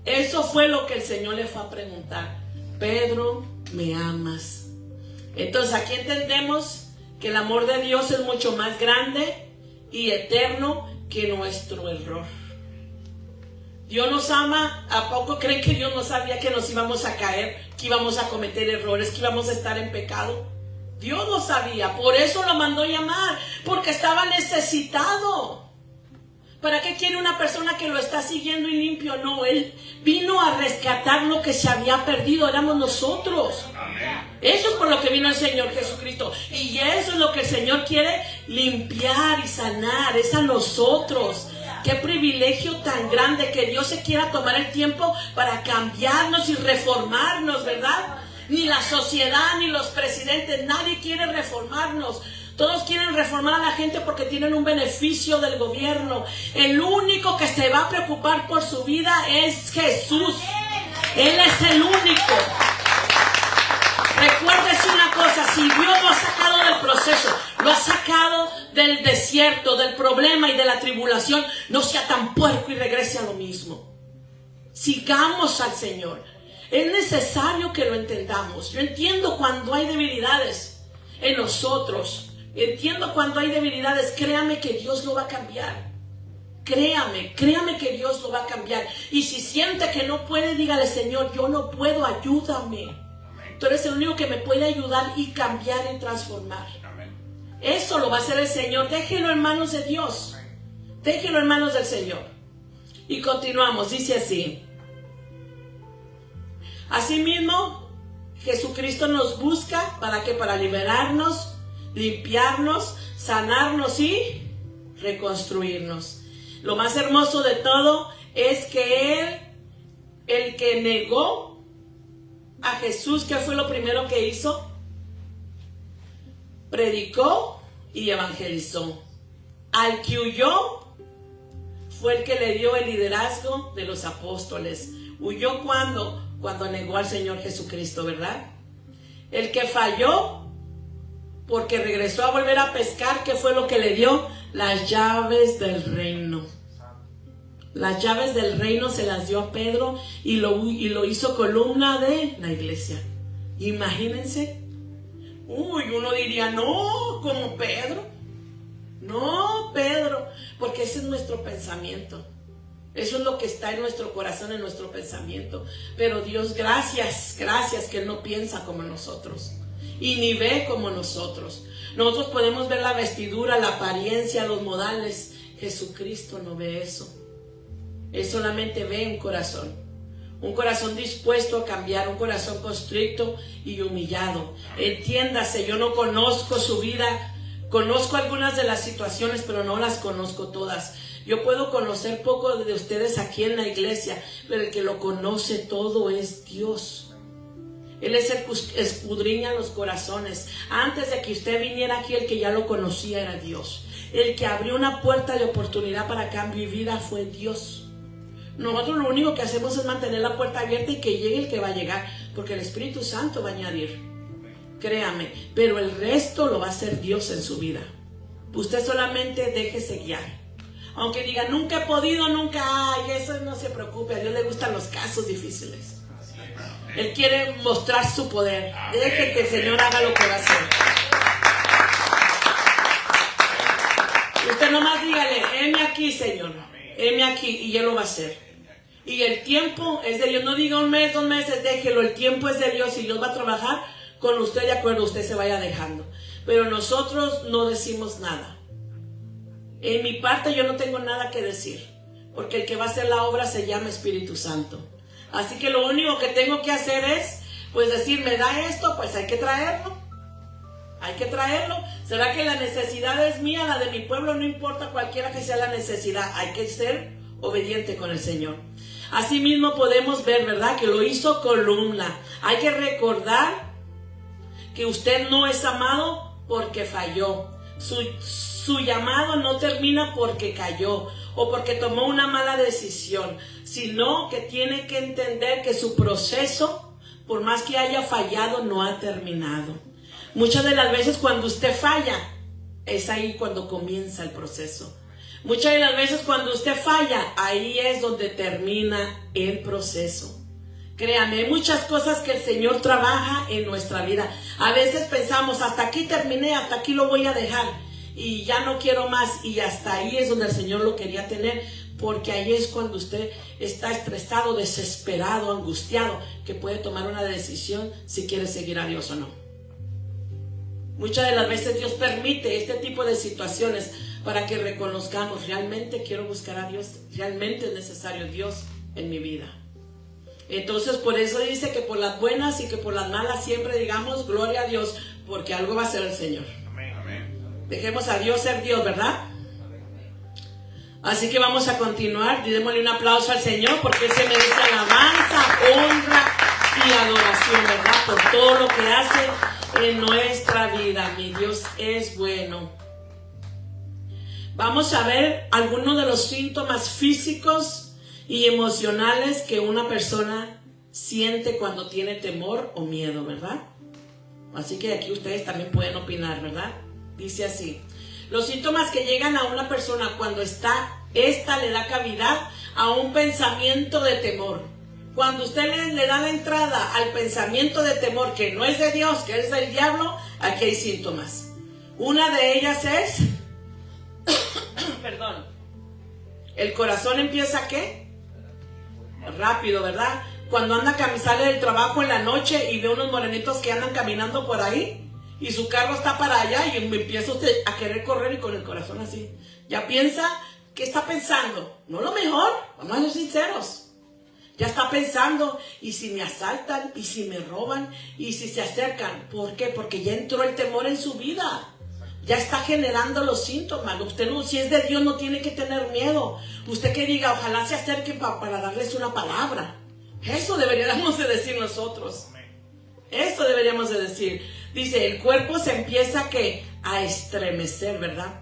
[SPEAKER 1] Eso fue lo que el Señor le fue a preguntar. Pedro, ¿me amas? Entonces aquí entendemos que el amor de Dios es mucho más grande y eterno que nuestro error. Dios nos ama. ¿A poco creen que Dios no sabía que nos íbamos a caer, que íbamos a cometer errores, que íbamos a estar en pecado? Dios lo sabía, por eso lo mandó llamar, porque estaba necesitado. ¿Para qué quiere una persona que lo está siguiendo y limpio? No, Él vino a rescatar lo que se había perdido, éramos nosotros. Eso es por lo que vino el Señor Jesucristo. Y eso es lo que el Señor quiere limpiar y sanar, es a nosotros. Qué privilegio tan grande que Dios se quiera tomar el tiempo para cambiarnos y reformarnos, ¿verdad? Ni la sociedad, ni los presidentes, nadie quiere reformarnos. Todos quieren reformar a la gente porque tienen un beneficio del gobierno. El único que se va a preocupar por su vida es Jesús. Él es el único. Recuérdese una cosa, si Dios lo ha sacado del proceso, lo ha sacado del desierto, del problema y de la tribulación, no sea tan puerco y regrese a lo mismo. Sigamos al Señor. Es necesario que lo entendamos. Yo entiendo cuando hay debilidades en nosotros. Entiendo cuando hay debilidades. Créame que Dios lo va a cambiar. Créame que Dios lo va a cambiar. Y si siente que no puede, dígale: Señor, yo no puedo, ayúdame. Tú eres el único que me puede ayudar y cambiar y transformar. Eso lo va a hacer el Señor. Déjelo en manos de Dios. Déjelo en manos del Señor. Y continuamos. Dice así: asimismo, Jesucristo nos busca ¿para qué? Para liberarnos, limpiarnos, sanarnos y reconstruirnos. Lo más hermoso de todo es que Él, el que negó a Jesús, ¿qué fue lo primero que hizo? Predicó y evangelizó. Al que huyó fue el que le dio el liderazgo de los apóstoles. Huyó cuando negó al Señor Jesucristo, ¿verdad? El que falló porque regresó a volver a pescar, ¿qué fue lo que le dio? Las llaves del reino. Las llaves del reino se las dio a Pedro y lo hizo columna de la iglesia. Imagínense. Uno diría: no, como Pedro. No, Pedro, porque ese es nuestro pensamiento. Eso es lo que está en nuestro corazón, en nuestro pensamiento. Pero Dios, gracias que Él no piensa como nosotros y ni ve como nosotros. Nosotros podemos ver la vestidura, la apariencia, los modales. Jesucristo no ve eso. Él solamente ve un corazón dispuesto a cambiar, un corazón constricto y humillado. Entiéndase, yo no conozco su vida, conozco algunas de las situaciones, pero no las conozco todas. Yo puedo conocer poco de ustedes aquí en la iglesia, pero el que lo conoce todo es Dios. Él es el que escudriña los corazones. Antes de que usted viniera aquí, el que ya lo conocía era Dios. El que abrió una puerta de oportunidad para cambio y vida fue Dios. Nosotros lo único que hacemos es mantener la puerta abierta y que llegue el que va a llegar, porque el Espíritu Santo va a añadir. Créame, pero el resto lo va a hacer Dios en su vida. Usted solamente déjese guiar. Aunque diga: nunca he podido, nunca hay, eso no se preocupe. A Dios le gustan los casos difíciles. Él quiere mostrar su poder. Deje que el Señor haga lo que va a hacer. Usted nomás dígale: heme aquí, Señor. Heme aquí, y Él lo va a hacer. Y el tiempo es de Dios. No diga 1 mes, 2 meses, déjelo. El tiempo es de Dios y Dios va a trabajar con usted de acuerdo. Usted se vaya dejando. Pero nosotros no decimos nada. En mi parte yo no tengo nada que decir, porque el que va a hacer la obra se llama Espíritu Santo. Así que lo único que tengo que hacer es, pues decir: me da esto, pues hay que traerlo. Hay que traerlo. ¿Será que la necesidad es mía, la de mi pueblo? No importa, cualquiera que sea la necesidad, hay que ser obediente con el Señor. Asimismo podemos ver, ¿verdad?, que lo hizo columna. Hay que recordar que usted no es amado porque falló. Su llamado no termina porque cayó o porque tomó una mala decisión, sino que tiene que entender que su proceso, por más que haya fallado, no ha terminado. Muchas de las veces cuando usted falla, es ahí cuando comienza el proceso. Muchas de las veces cuando usted falla, ahí es donde termina el proceso. Créame, hay muchas cosas que el Señor trabaja en nuestra vida. A veces pensamos: hasta aquí terminé, hasta aquí lo voy a dejar y ya no quiero más. Y hasta ahí es donde el Señor lo quería tener, porque ahí es cuando usted está estresado, desesperado, angustiado, que puede tomar una decisión si quiere seguir a Dios o no. Muchas de las veces Dios permite este tipo de situaciones para que reconozcamos, realmente quiero buscar a Dios, realmente es necesario Dios en mi vida. Entonces por eso dice que por las buenas y que por las malas siempre digamos gloria a Dios, porque algo va a hacer el Señor. Amén. Dejemos a Dios ser Dios, ¿verdad? Así que vamos a continuar. Démosle un aplauso al Señor porque Él se merece alabanza, honra y adoración, ¿verdad? Por todo lo que hace en nuestra vida. Mi Dios es bueno. Vamos a ver algunos de los síntomas físicos y emocionales que una persona siente cuando tiene temor o miedo, ¿verdad? Así que aquí ustedes también pueden opinar, ¿verdad? Dice así: los síntomas que llegan a una persona cuando esta le da cavidad a un pensamiento de temor. Cuando usted le da la entrada al pensamiento de temor que no es de Dios, que es del diablo, aquí hay síntomas. Una de ellas es, perdón, el corazón empieza ¿qué? Rápido, ¿verdad? Cuando sale del trabajo en la noche y ve unos morenitos que andan caminando por ahí y su carro está para allá y empieza usted a querer correr y con el corazón así. Ya piensa, ¿qué está pensando? No lo mejor, vamos a ser sinceros. Ya está pensando, ¿y si me asaltan? ¿Y si me roban? ¿Y si se acercan? ¿Por qué? Porque ya entró el temor en su vida. Ya está generando los síntomas. Usted no, si es de Dios, no tiene que tener miedo. Usted que diga, ojalá se acerquen para darles una palabra. Eso deberíamos de decir nosotros. Eso deberíamos de decir. Dice, el cuerpo se empieza a estremecer, ¿verdad?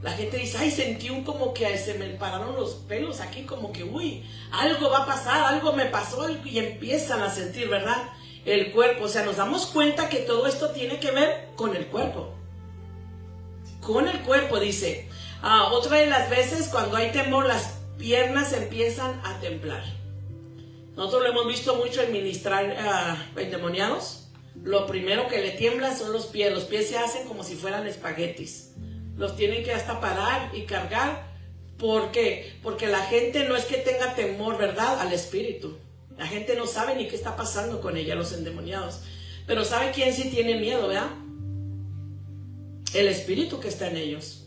[SPEAKER 1] La gente dice, ay, sentí como que se me pararon los pelos aquí, como que, uy, algo va a pasar, algo me pasó, y empiezan a sentir, ¿verdad? El cuerpo, o sea, nos damos cuenta que todo esto tiene que ver con el cuerpo. Con el cuerpo, dice. Otra de las veces, cuando hay temor, las piernas empiezan a temblar. Nosotros lo hemos visto mucho en ministrar endemoniados. Lo primero que le tiemblan son los pies. Los pies se hacen como si fueran espaguetis. Los tienen que hasta parar y cargar. ¿Por qué? Porque la gente no es que tenga temor, ¿verdad?, al espíritu. La gente no sabe ni qué está pasando con ella, los endemoniados. Pero ¿sabe quién sí tiene miedo, verdad? El espíritu que está en ellos.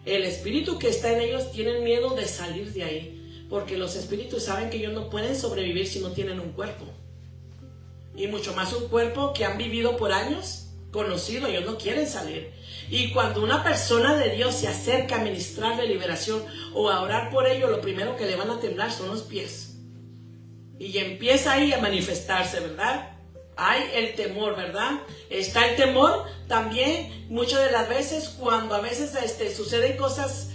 [SPEAKER 1] El espíritu que está en ellos tienen miedo de salir de ahí. Porque los espíritus saben que ellos no pueden sobrevivir si no tienen un cuerpo. Y mucho más un cuerpo que han vivido por años, conocido, ellos no quieren salir. Y cuando una persona de Dios se acerca a ministrarle liberación o a orar por ello, lo primero que le van a temblar son los pies. Y empieza ahí a manifestarse, ¿verdad? Hay el temor, ¿verdad? Está el temor también muchas de las veces cuando a veces suceden cosas.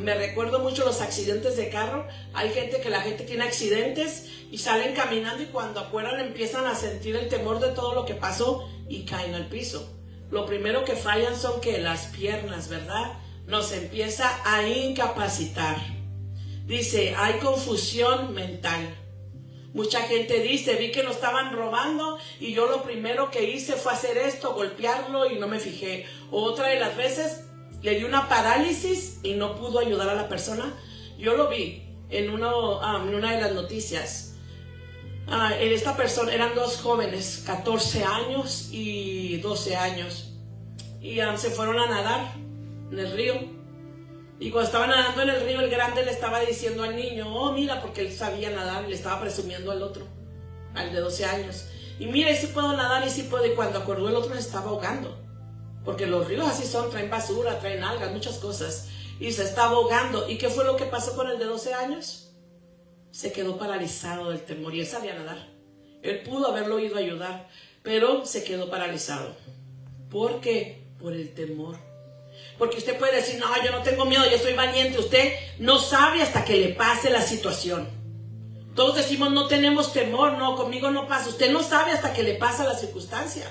[SPEAKER 1] Me recuerdo mucho los accidentes de carro. Hay gente que la gente tiene accidentes y salen caminando y cuando acuerdan empiezan a sentir el temor de todo lo que pasó y caen al piso. Lo primero que fallan son que las piernas, ¿verdad? Nos empieza a incapacitar. Dice, hay confusión mental. Mucha gente dice, vi que lo estaban robando y yo lo primero que hice fue hacer esto, golpearlo y no me fijé. Otra de las veces le dio una parálisis y no pudo ayudar a la persona. Yo lo vi en una de las noticias. Esta persona, eran dos jóvenes, 14 años y 12 años. Y se fueron a nadar en el río. Y cuando estaban nadando en el río, el grande le estaba diciendo al niño, oh, mira, porque él sabía nadar, le estaba presumiendo al otro, al de 12 años. Y mira, y sí puedo nadar, y sí puedo. Y cuando acordó el otro se estaba ahogando. Porque los ríos así son, traen basura, traen algas, muchas cosas. Y se estaba ahogando. ¿Y qué fue lo que pasó con el de 12 años? Se quedó paralizado del temor y él sabía nadar. Él pudo haberlo ido a ayudar, pero se quedó paralizado. ¿Por qué? Por el temor. Porque usted puede decir, no, yo no tengo miedo, yo soy valiente. Usted no sabe hasta que le pase la situación. Todos decimos, no tenemos temor, no, conmigo no pasa. Usted no sabe hasta que le pasa la circunstancia.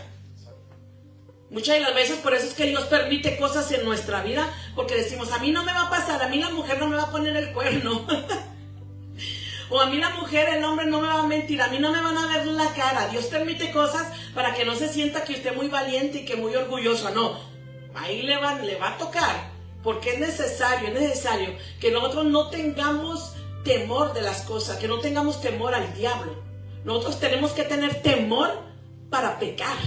[SPEAKER 1] Muchas de las veces por eso es que Dios permite cosas en nuestra vida, porque decimos, a mí no me va a pasar, a mí la mujer no me va a poner el cuerno. O a mí la mujer, el hombre no me va a mentir, a mí no me van a ver la cara. Dios permite cosas para que no se sienta que usted es muy valiente y que muy orgulloso. No, ahí le va a tocar, porque es necesario que nosotros no tengamos temor de las cosas, que no tengamos temor al diablo. Nosotros tenemos que tener temor para pecar.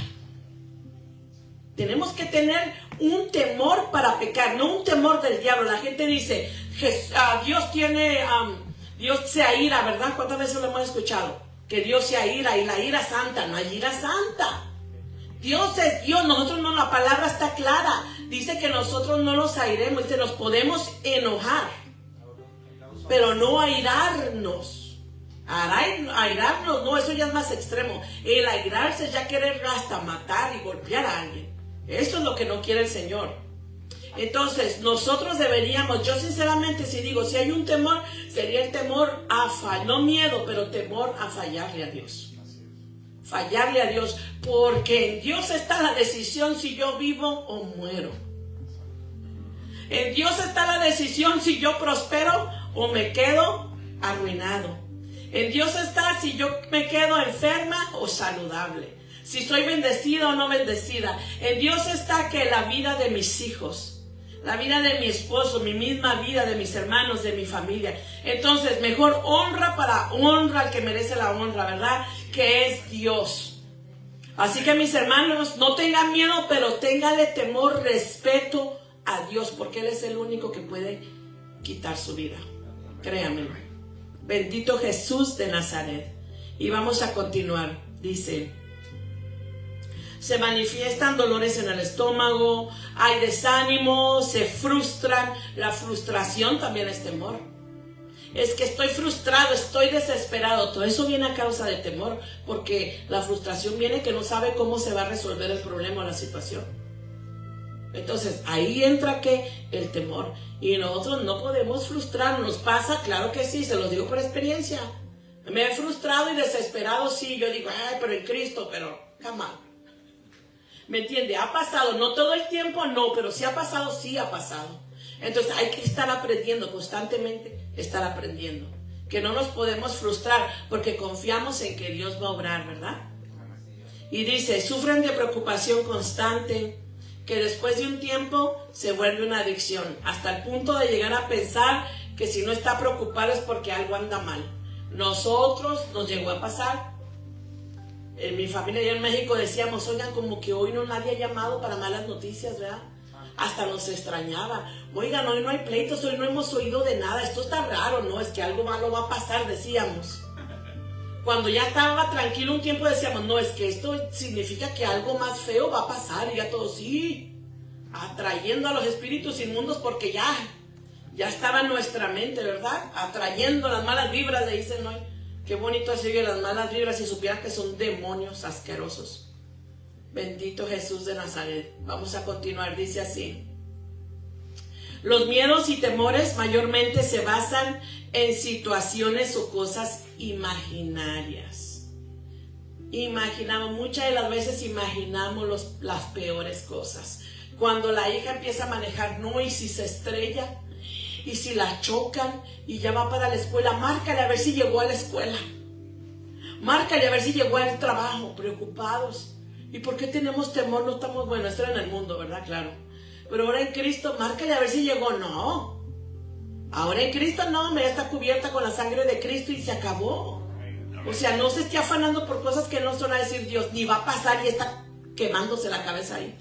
[SPEAKER 1] Tenemos que tener un temor para pecar, no un temor del diablo. La gente dice, Dios se aira, ¿verdad? ¿Cuántas veces lo hemos escuchado? Que Dios se aira, y la ira santa. No hay ira santa. Dios es Dios. Nosotros no, la palabra está clara. Dice que nosotros no nos airemos. Dice, nos podemos enojar, pero no airarnos. Airarnos, no, eso ya es más extremo. El airarse es ya querer hasta matar y golpear a alguien. Eso es lo que no quiere el Señor. Entonces, nosotros deberíamos, yo sinceramente si digo, si hay un temor, sería el temor a fallar, no miedo, pero temor a fallarle a Dios. Fallarle a Dios, porque en Dios está la decisión si yo vivo o muero. En Dios está la decisión si yo prospero o me quedo arruinado. En Dios está si yo me quedo enferma o saludable, si soy bendecida o no bendecida. En Dios está que la vida de mis hijos, la vida de mi esposo, mi misma vida, de mis hermanos, de mi familia. Entonces, mejor honra para honra al que merece la honra, ¿verdad? Que es Dios. Así que mis hermanos, no tengan miedo, pero ténganle temor, respeto a Dios, porque Él es el único que puede quitar su vida. Créanme. Bendito Jesús de Nazaret. Y vamos a continuar. Dice, se manifiestan dolores en el estómago, hay desánimo, se frustran. La frustración también es temor. Es que estoy frustrado, estoy desesperado. Todo eso viene a causa de temor, porque la frustración viene que no sabe cómo se va a resolver el problema o la situación. Entonces ahí entra que el temor. Y nosotros no podemos frustrarnos. ¿Nos pasa? Claro que sí, se los digo por experiencia. Me he frustrado y desesperado, sí. Yo digo, ay, pero en Cristo, pero jamás. ¿Me entiende? Ha pasado, no todo el tiempo, no, pero sí ha pasado, sí ha pasado. Entonces hay que estar aprendiendo constantemente, estar aprendiendo. Que no nos podemos frustrar porque confiamos en que Dios va a obrar, ¿verdad? Y dice, sufren de preocupación constante, que después de un tiempo se vuelve una adicción, hasta el punto de llegar a pensar que si no está preocupado es porque algo anda mal. Nosotros nos llegó a pasar. En mi familia allá en México decíamos, oigan, como que hoy no nadie ha llamado para malas noticias, ¿verdad? Hasta nos extrañaba. Oigan, hoy no hay pleitos, hoy no hemos oído de nada, esto está raro, ¿no? Es que algo malo va a pasar, decíamos. Cuando ya estaba tranquilo un tiempo decíamos, no, es que esto significa que algo más feo va a pasar. Y ya todos, sí, atrayendo a los espíritus inmundos, porque ya estaba en nuestra mente, ¿verdad? Atrayendo las malas vibras, le dicen hoy. Qué bonito se oye las malas vibras si supieran que son demonios asquerosos. Bendito Jesús de Nazaret. Vamos a continuar, dice así. Los miedos y temores mayormente se basan en situaciones o cosas imaginarias. Muchas de las veces imaginamos las peores cosas. Cuando la hija empieza a manejar, no, y si se estrella, y si la chocan, y ya va para la escuela, márcale a ver si llegó a la escuela. Márcale a ver si llegó al trabajo, preocupados. ¿Y por qué tenemos temor? No estamos, bueno, esto era en el mundo, ¿verdad? Claro. Pero ahora en Cristo, márcale a ver si llegó. No. Ahora en Cristo no, me está cubierta con la sangre de Cristo y se acabó. O sea, no se esté afanando por cosas que no son a decir Dios, ni va a pasar y está quemándose la cabeza ahí.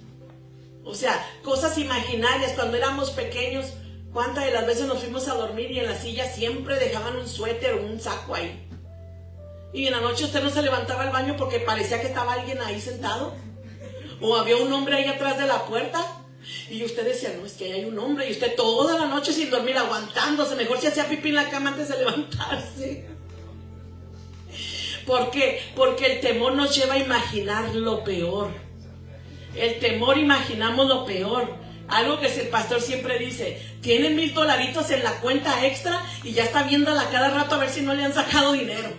[SPEAKER 1] O sea, cosas imaginarias. Cuando éramos pequeños, ¿cuántas de las veces nos fuimos a dormir y en la silla siempre dejaban un suéter o un saco ahí? Y en la noche usted no se levantaba al baño porque parecía que estaba alguien ahí sentado. O había un hombre ahí atrás de la puerta. Y usted decía, no, es que ahí hay un hombre. Y usted toda la noche sin dormir, aguantándose. Mejor se hacía pipí en la cama antes de levantarse. ¿Por qué? Porque el temor nos lleva a imaginar lo peor. El temor imaginamos lo peor. Algo que el pastor siempre dice, tiene $1,000 en la cuenta extra y ya está viéndola cada rato a ver si no le han sacado dinero.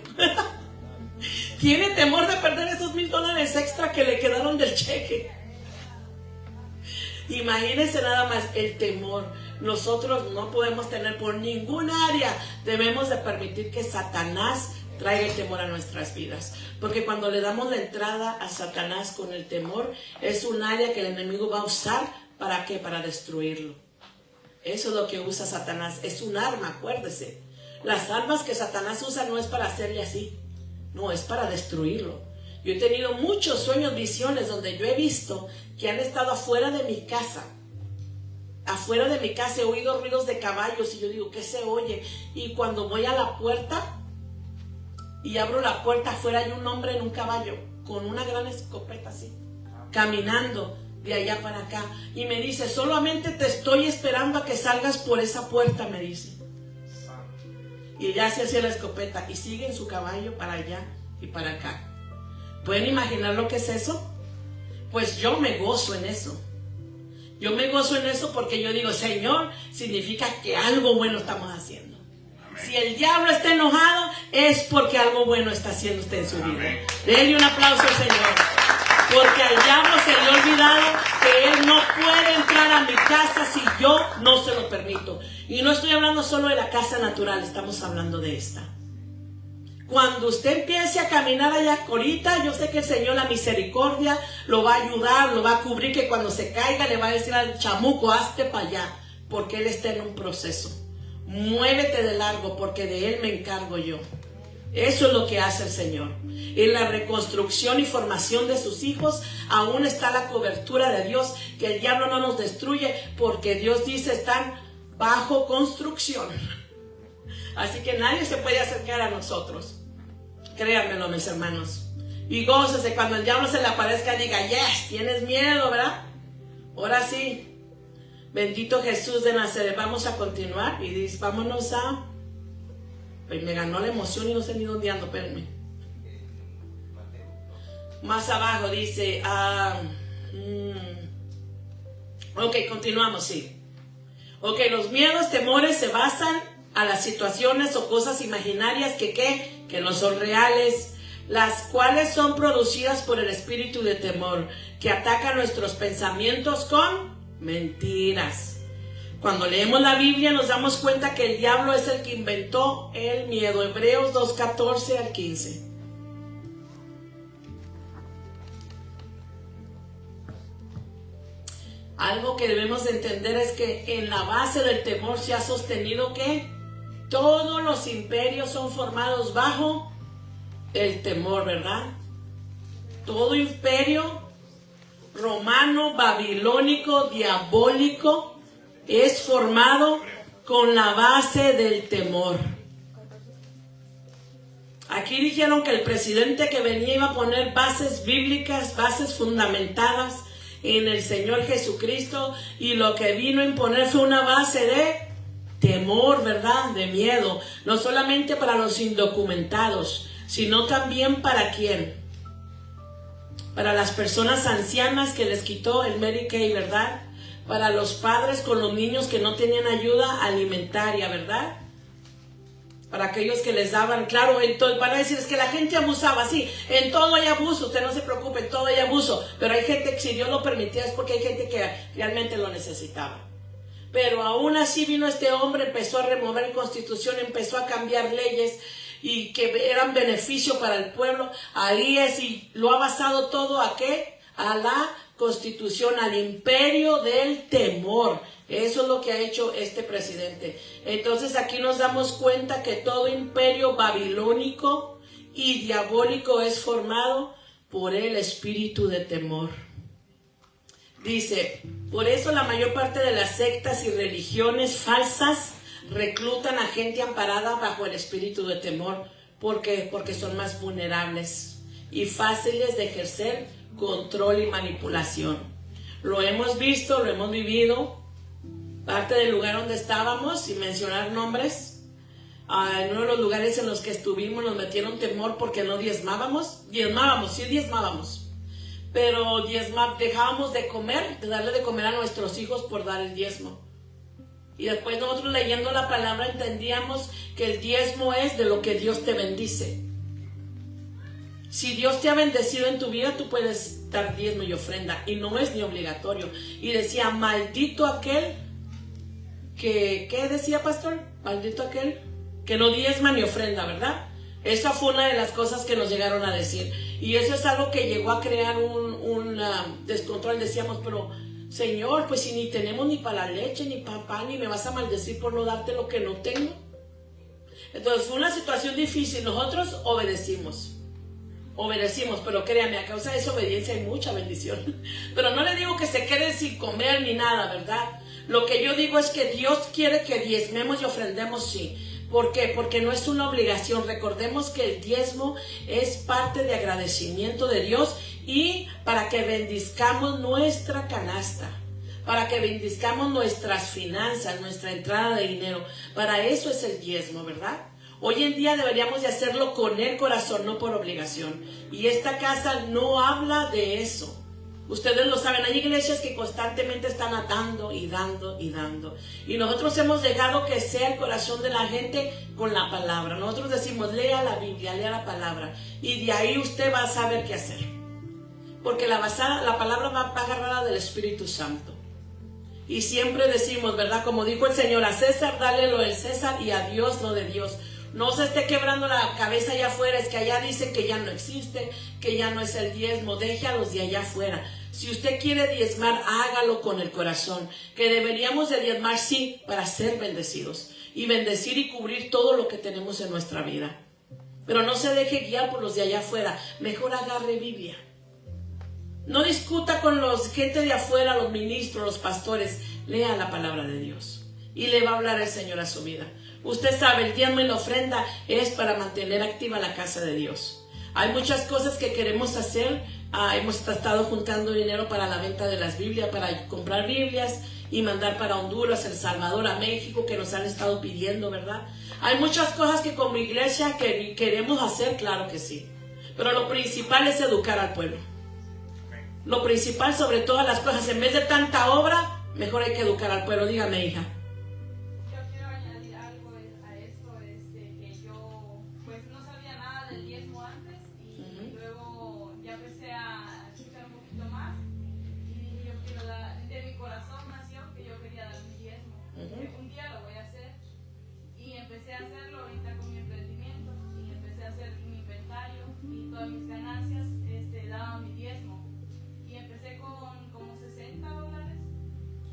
[SPEAKER 1] Tiene temor de perder esos $1,000 extra que le quedaron del cheque. Imagínense nada más el temor. Nosotros no podemos tener por ningún área. Debemos de permitir que Satanás traiga el temor a nuestras vidas. Porque cuando le damos la entrada a Satanás con el temor, es un área que el enemigo va a usar. ¿Para qué? Para destruirlo. Eso es lo que usa Satanás. Es un arma, acuérdese. Las armas que Satanás usa no es para hacerle así. No, es para destruirlo. Yo he tenido muchos sueños, visiones, donde yo he visto que han estado afuera de mi casa. Afuera de mi casa he oído ruidos de caballos y yo digo, ¿qué se oye? Y cuando voy a la puerta y abro la puerta, afuera hay un hombre en un caballo con una gran escopeta así, caminando de allá para acá. Y me dice, solamente te estoy esperando a que salgas por esa puerta, me dice. Y ya se hacía la escopeta y sigue en su caballo para allá y para acá. ¿Pueden imaginar lo que es eso? Pues yo me gozo en eso. Yo me gozo en eso porque yo digo, Señor, significa que algo bueno estamos haciendo. Amén. Si el diablo está enojado, es porque algo bueno está haciendo usted en su vida. Denle un aplauso al Señor. Porque al diablo se le ha olvidado que él no puede entrar a mi casa si yo no se lo permito. Y no estoy hablando solo de la casa natural, estamos hablando de esta. Cuando usted empiece a caminar allá ahorita, yo sé que el Señor, la misericordia, lo va a ayudar, lo va a cubrir, que cuando se caiga le va a decir al chamuco, hazte para allá, porque él está en un proceso. Muévete de largo, porque de él me encargo yo. Eso es lo que hace el Señor. En la reconstrucción y formación de sus hijos, aún está la cobertura de Dios, que el diablo no nos destruye, porque Dios dice, están bajo construcción. Así que nadie se puede acercar a nosotros. Créanmelo, mis hermanos. Y gócese cuando el diablo se le aparezca, diga, yes, tienes miedo, ¿verdad? Ahora sí. Bendito Jesús de Nazaret. Vamos a continuar y dice, vámonos a... Pues me ganó la emoción y no sé ni dónde ando, espérenme. Más abajo dice, ok, continuamos, sí. Ok, los miedos, temores se basan a las situaciones o cosas imaginarias que no son reales, las cuales son producidas por el espíritu de temor, que ataca nuestros pensamientos con mentiras. Cuando leemos la Biblia nos damos cuenta que el diablo es el que inventó el miedo. Hebreos 2:14 al 15. Algo que debemos de entender es que en la base del temor se ha sostenido que todos los imperios son formados bajo el temor, ¿verdad? Todo imperio romano, babilónico, diabólico es formado con la base del temor. Aquí dijeron que el presidente que venía iba a poner bases bíblicas, bases fundamentadas en el Señor Jesucristo, y lo que vino a imponer fue una base de temor, ¿verdad? De miedo, no solamente para los indocumentados, sino también para ¿quién? Para las personas ancianas que les quitó el Medicaid, ¿verdad? Para los padres con los niños que no tenían ayuda alimentaria, ¿verdad? Para aquellos que les daban, claro, entonces van a decir, es que la gente abusaba, sí, en todo hay abuso, usted no se preocupe, en todo hay abuso, pero hay gente que si Dios lo permitía es porque hay gente que realmente lo necesitaba. Pero aún así vino este hombre, empezó a remover constitución, empezó a cambiar leyes y que eran beneficio para el pueblo. Ahí es, y lo ha basado todo ¿a qué? A la constitución, al imperio del temor. Eso es lo que ha hecho este presidente. Entonces aquí nos damos cuenta que todo imperio babilónico y diabólico es formado por el espíritu de temor. Dice, por eso la mayor parte de las sectas y religiones falsas reclutan a gente amparada bajo el espíritu de temor, porque son más vulnerables y fáciles de ejercer control y manipulación. Lo hemos visto, lo hemos vivido. Parte del lugar donde estábamos, sin mencionar nombres, en uno de los lugares en los que estuvimos nos metieron temor porque no diezmábamos, pero dejábamos de comer, de darle de comer a nuestros hijos por dar el diezmo. Y después nosotros leyendo la palabra entendíamos que el diezmo es de lo que Dios te bendice. Si Dios te ha bendecido en tu vida, tú puedes dar diezmo y ofrenda, y no es ni obligatorio. Y decía, maldito aquel que, ¿qué decía, pastor? Maldito aquel que no diezma ni ofrenda, ¿verdad? Esa fue una de las cosas que nos llegaron a decir. Y eso es algo que llegó a crear un descontrol. Decíamos, pero Señor, pues si ni tenemos ni para la leche, ni para pan, ni me vas a maldecir por no darte lo que no tengo. Entonces fue una situación difícil. Nosotros obedecimos. obedecimos, pero créame, a causa de esa obediencia hay mucha bendición. Pero no le digo que se quede sin comer ni nada, ¿verdad? Lo que yo digo es que Dios quiere que diezmemos y ofrendemos, sí. ¿Por qué? Porque no es una obligación. Recordemos que el diezmo es parte de agradecimiento de Dios y para que bendizcamos nuestra canasta, para que bendizcamos nuestras finanzas, nuestra entrada de dinero. Para eso es el diezmo, ¿verdad? Hoy en día deberíamos de hacerlo con el corazón, no por obligación. Y esta casa no habla de eso. Ustedes lo saben, hay iglesias que constantemente están dando y dando y dando. Y nosotros hemos dejado que sea el corazón de la gente con la palabra. Nosotros decimos, lea la Biblia, lea la palabra. Y de ahí usted va a saber qué hacer. Porque la palabra va agarrada del Espíritu Santo. Y siempre decimos, ¿verdad? Como dijo el Señor, a César dale lo del César y a Dios lo de Dios. No se esté quebrando la cabeza allá afuera, es que allá dicen que ya no existe, que ya no es el diezmo. Deje a los de allá afuera. Si usted quiere diezmar, hágalo con el corazón. Que deberíamos de diezmar, sí, para ser bendecidos. Y bendecir y cubrir todo lo que tenemos en nuestra vida. Pero no se deje guiar por los de allá afuera. Mejor agarre Biblia. No discuta con los gente de afuera, los ministros, los pastores. Lea la palabra de Dios. Y le va a hablar el Señor a su vida. Usted sabe, el diezmo y la ofrenda es para mantener activa la casa de Dios. Hay muchas cosas que queremos hacer. Hemos estado juntando dinero para la venta de las Biblias, para comprar Biblias y mandar para Honduras, El Salvador, a México, que nos han estado pidiendo, ¿verdad? Hay muchas cosas que como iglesia queremos hacer, claro que sí. Pero lo principal es educar al pueblo. Lo principal sobre todas las cosas, en vez de tanta obra, mejor hay que educar al pueblo. Dígame, hija.
[SPEAKER 2] Mis ganancias daba mi diezmo y empecé con como $60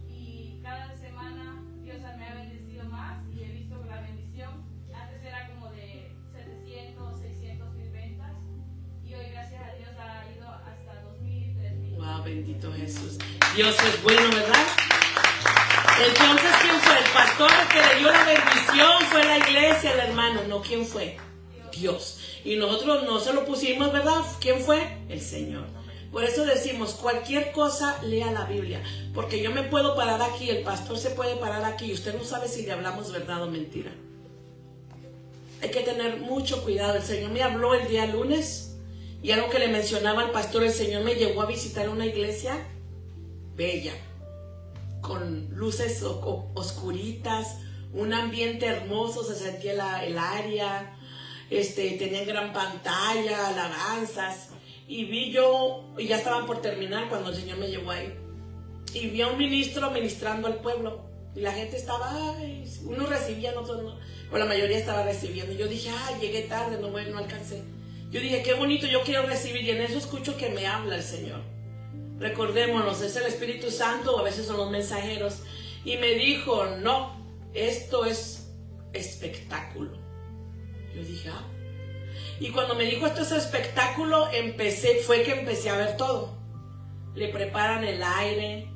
[SPEAKER 2] y cada semana Dios me ha bendecido más y he visto la bendición. Antes era como de 700, 600 mil ventas y hoy gracias a Dios ha ido hasta 2,000, 3,000.
[SPEAKER 1] Wow, bendito Jesús. Dios es bueno, ¿verdad? Entonces, ¿quién fue? El pastor que le dio la bendición fue la iglesia, el hermano. No, ¿quién fue? Dios. Y nosotros no se lo pusimos, ¿verdad? ¿Quién fue? El Señor. Por eso decimos, cualquier cosa, lea la Biblia. Porque yo me puedo parar aquí, el pastor se puede parar aquí, y usted no sabe si le hablamos verdad o mentira. Hay que tener mucho cuidado. El Señor me habló el día lunes, y algo que le mencionaba al pastor, el Señor me llevó a visitar una iglesia bella, con luces oscuritas, un ambiente hermoso, se sentía el área. Tenían gran pantalla, alabanzas, y vi yo, y ya estaban por terminar cuando el Señor me llevó ahí, y vi a un ministro ministrando al pueblo, y la gente estaba, unos recibían, otros no, o la mayoría estaba recibiendo, y yo dije, llegué tarde, no alcancé. Yo dije, qué bonito, yo quiero recibir, y en eso escucho que me habla el Señor. Recordémonos, es el Espíritu Santo, o a veces son los mensajeros, y me dijo, no, esto es espectáculo. Yo dije, Y cuando me dijo esto es espectáculo, fue que empecé a ver todo. Le preparan el aire,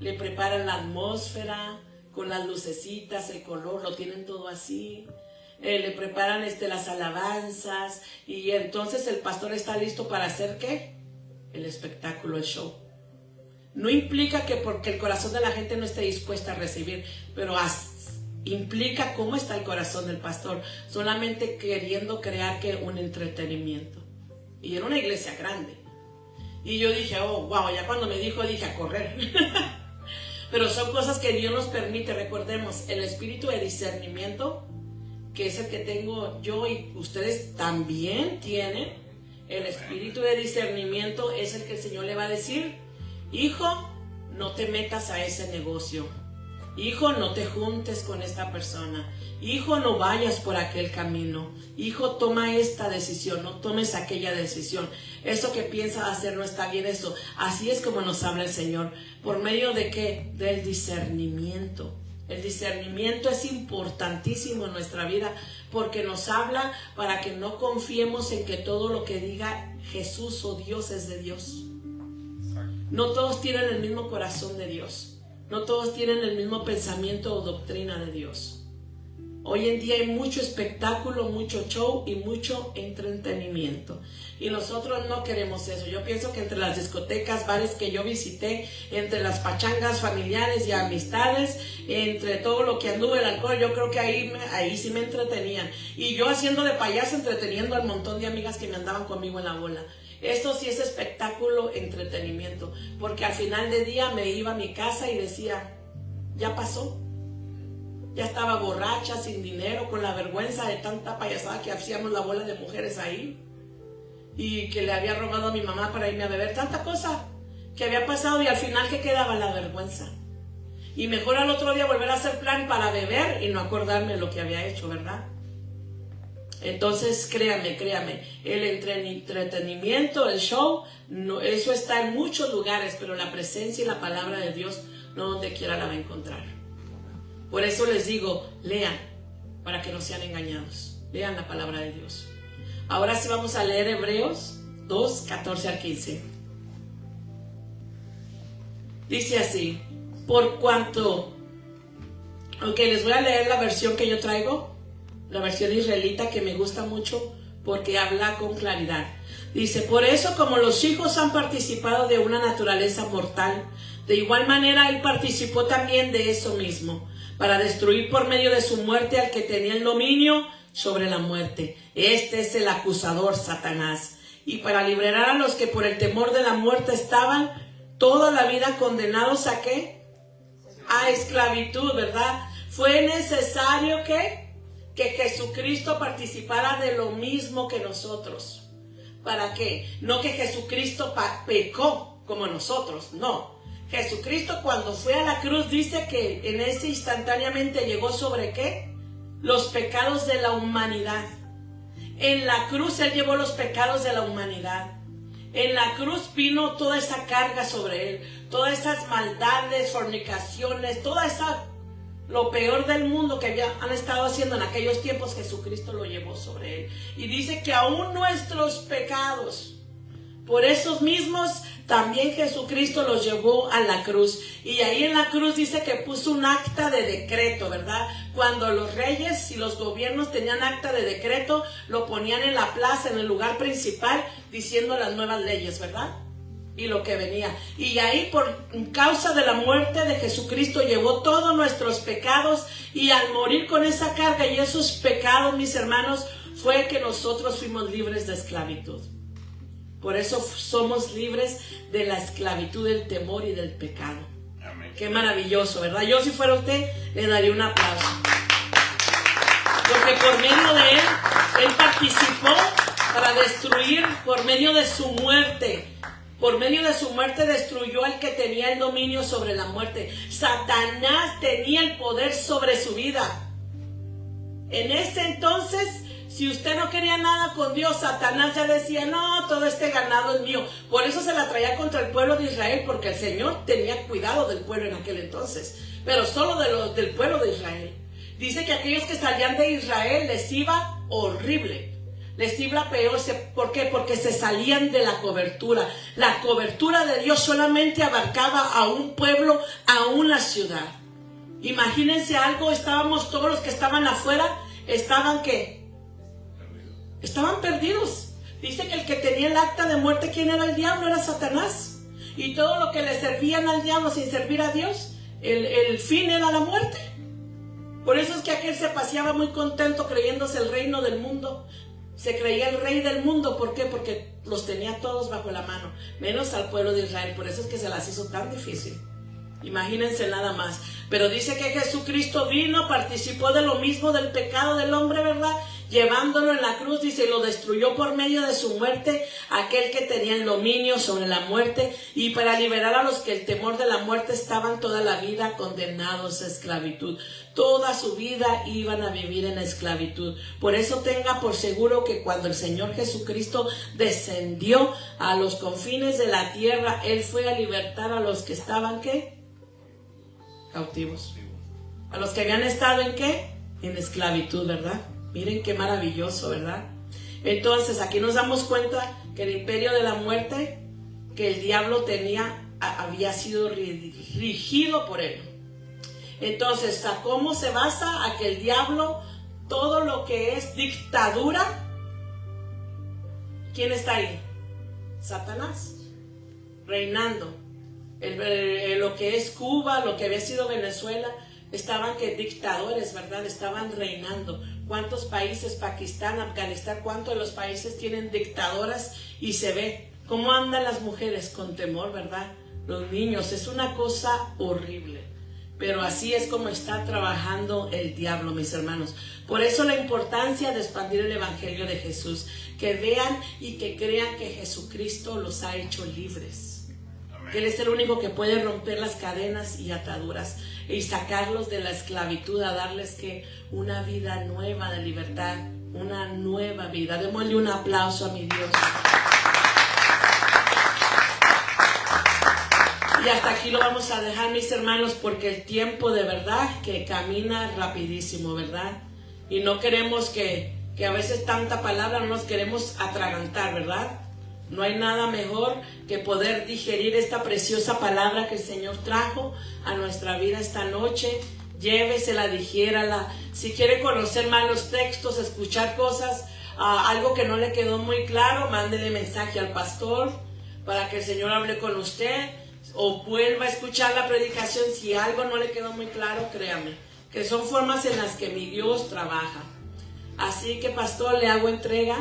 [SPEAKER 1] le preparan la atmósfera, con las lucecitas, el color, lo tienen todo así. Le preparan las alabanzas, y entonces el pastor está listo para hacer ¿qué? El espectáculo, el show. No implica que porque el corazón de la gente no esté dispuesta a recibir, pero implica cómo está el corazón del pastor, solamente queriendo crear un entretenimiento. Y era una iglesia grande. Y yo dije, wow, ya cuando me dijo, dije a correr. Pero son cosas que Dios nos permite. Recordemos, el espíritu de discernimiento, que es el que tengo yo y ustedes también tienen, el espíritu de discernimiento es el que el Señor le va a decir, hijo, no te metas a ese negocio. Hijo, no te juntes con esta persona. Hijo, no vayas por aquel camino. Hijo, toma esta decisión, no tomes aquella decisión. Eso que piensas hacer no está bien, eso. Así es como nos habla el Señor. ¿Por medio de qué? Del discernimiento. El discernimiento es importantísimo en nuestra vida porque nos habla para que no confiemos en que todo lo que diga Jesús o Dios es de Dios. No todos tienen el mismo corazón de Dios. No todos tienen el mismo pensamiento o doctrina de Dios. Hoy en día hay mucho espectáculo, mucho show y mucho entretenimiento. Y nosotros no queremos eso. Yo pienso que entre las discotecas, bares que yo visité, entre las pachangas familiares y amistades, entre todo lo que anduve, el alcohol, yo creo que ahí sí me entretenían. Y yo haciendo de payaso, entreteniendo al montón de amigas que me andaban conmigo en la bola. Esto sí es espectáculo, entretenimiento. Porque al final del día me iba a mi casa y decía, ya pasó. Ya estaba borracha, sin dinero, con la vergüenza de tanta payasada que hacíamos la bola de mujeres ahí. Y que le había robado a mi mamá para irme a beber. Tanta cosa que había pasado y al final ¿qué quedaba? La vergüenza. Y mejor al otro día volver a hacer plan para beber y no acordarme de lo que había hecho, ¿verdad? Entonces créame, el entretenimiento, el show, no, eso está en muchos lugares, pero la presencia y la palabra de Dios no donde quiera la va a encontrar. Por eso les digo, lean, para que no sean engañados. Lean la palabra de Dios. Ahora sí vamos a leer Hebreos 2, 14 al 15. Dice así, por cuanto, aunque les voy a leer la versión que yo traigo, la versión israelita que me gusta mucho porque habla con claridad. Dice, por eso como los hijos han participado de una naturaleza mortal, de igual manera él participó también de eso mismo, para destruir por medio de su muerte al que tenía el dominio sobre la muerte. Este es el acusador, Satanás. Y para liberar a los que por el temor de la muerte estaban toda la vida condenados ¿a qué? A esclavitud, ¿verdad? Fue necesario que Jesucristo participara de lo mismo que nosotros. ¿Para qué? No que Jesucristo pecó como nosotros, no. Jesucristo cuando fue a la cruz dice que en ese instantáneamente llegó sobre ¿qué? Los pecados de la humanidad. En la cruz Él llevó los pecados de la humanidad. En la cruz vino toda esa carga sobre Él. Todas esas maldades, fornicaciones, toda esa, lo peor del mundo que han estado haciendo en aquellos tiempos, Jesucristo lo llevó sobre Él. Y dice que aún nuestros pecados, por esos mismos, también Jesucristo los llevó a la cruz. Y ahí en la cruz dice que puso un acta de decreto, ¿verdad? Cuando los reyes y los gobiernos tenían acta de decreto, lo ponían en la plaza, en el lugar principal, diciendo las nuevas leyes, ¿verdad? Y lo que venía. Y ahí por causa de la muerte de Jesucristo llevó todos nuestros pecados. Y al morir con esa carga y esos pecados, mis hermanos, fue que nosotros fuimos libres de esclavitud. Por eso somos libres de la esclavitud, del temor y del pecado. Amén. Qué maravilloso, ¿verdad? Yo si fuera usted, le daría un aplauso. Porque por medio de Él participó para destruir, por medio de su muerte. Por medio de su muerte destruyó al que tenía el dominio sobre la muerte. Satanás tenía el poder sobre su vida. En ese entonces, si usted no quería nada con Dios, Satanás ya decía, no, todo este ganado es mío. Por eso se la traía contra el pueblo de Israel, porque el Señor tenía cuidado del pueblo en aquel entonces, pero solo del pueblo de Israel. Dice que aquellos que salían de Israel les iba horrible, les iba peor. ¿Por qué? Porque se salían de la cobertura. La cobertura de Dios solamente abarcaba a un pueblo, a una ciudad. Imagínense algo, estábamos todos los que estaban afuera, estaban ¿qué? Estaban perdidos. Dice que el que tenía el acta de muerte, ¿quién era el diablo? Era Satanás. Y todo lo que le servían al diablo sin servir a Dios, el fin era la muerte. Por eso es que aquel se paseaba muy contento creyéndose el reino del mundo. Se creía el rey del mundo. ¿Por qué? Porque los tenía todos bajo la mano, menos al pueblo de Israel. Por eso es que se las hizo tan difícil. Imagínense nada más. Pero dice que Jesucristo vino, participó de lo mismo del pecado del hombre, ¿verdad? Llevándolo en la cruz, dice, y lo destruyó por medio de su muerte, aquel que tenía el dominio sobre la muerte, y para liberar a los que el temor de la muerte estaban toda la vida condenados a esclavitud. Toda su vida iban a vivir en esclavitud. Por eso tenga por seguro que cuando el Señor Jesucristo descendió a los confines de la tierra, Él fue a libertar a los que estaban, ¿qué? Cautivos. A los que habían estado en ¿qué? En esclavitud, ¿verdad? Miren qué maravilloso, ¿verdad? Entonces aquí nos damos cuenta que el imperio de la muerte que el diablo tenía había sido rigido por él. Entonces, ¿a cómo se basa? A que el diablo, todo lo que es dictadura, ¿quién está ahí? Satanás, reinando. Lo que es Cuba, lo que había sido Venezuela, estaban que dictadores, ¿verdad? Estaban reinando. ¿Cuántos países? Pakistán, Afganistán, ¿cuántos de los países tienen dictadoras? Y se ve cómo andan las mujeres con temor, ¿verdad? Los niños, es una cosa horrible. Pero así es como está trabajando el diablo, mis hermanos. Por eso la importancia de expandir el evangelio de Jesús. Que vean y que crean que Jesucristo los ha hecho libres. Amén. Que Él es el único que puede romper las cadenas y ataduras y sacarlos de la esclavitud, a darles que una vida nueva de libertad, una nueva vida. Démosle un aplauso a mi Dios. Y hasta aquí lo vamos a dejar, mis hermanos, porque el tiempo de verdad que camina rapidísimo, ¿verdad? Y no queremos que a veces tanta palabra no nos queremos atragantar, ¿verdad? No hay nada mejor que poder digerir esta preciosa palabra que el Señor trajo a nuestra vida esta noche. Llévesela, digiérala. Si quiere conocer más los textos, escuchar cosas, algo que no le quedó muy claro, mándele mensaje al pastor para que el Señor hable con usted. O vuelva a escuchar la predicación. Si algo no le quedó muy claro, créame, que son formas en las que mi Dios trabaja. Así que, pastor, le hago entrega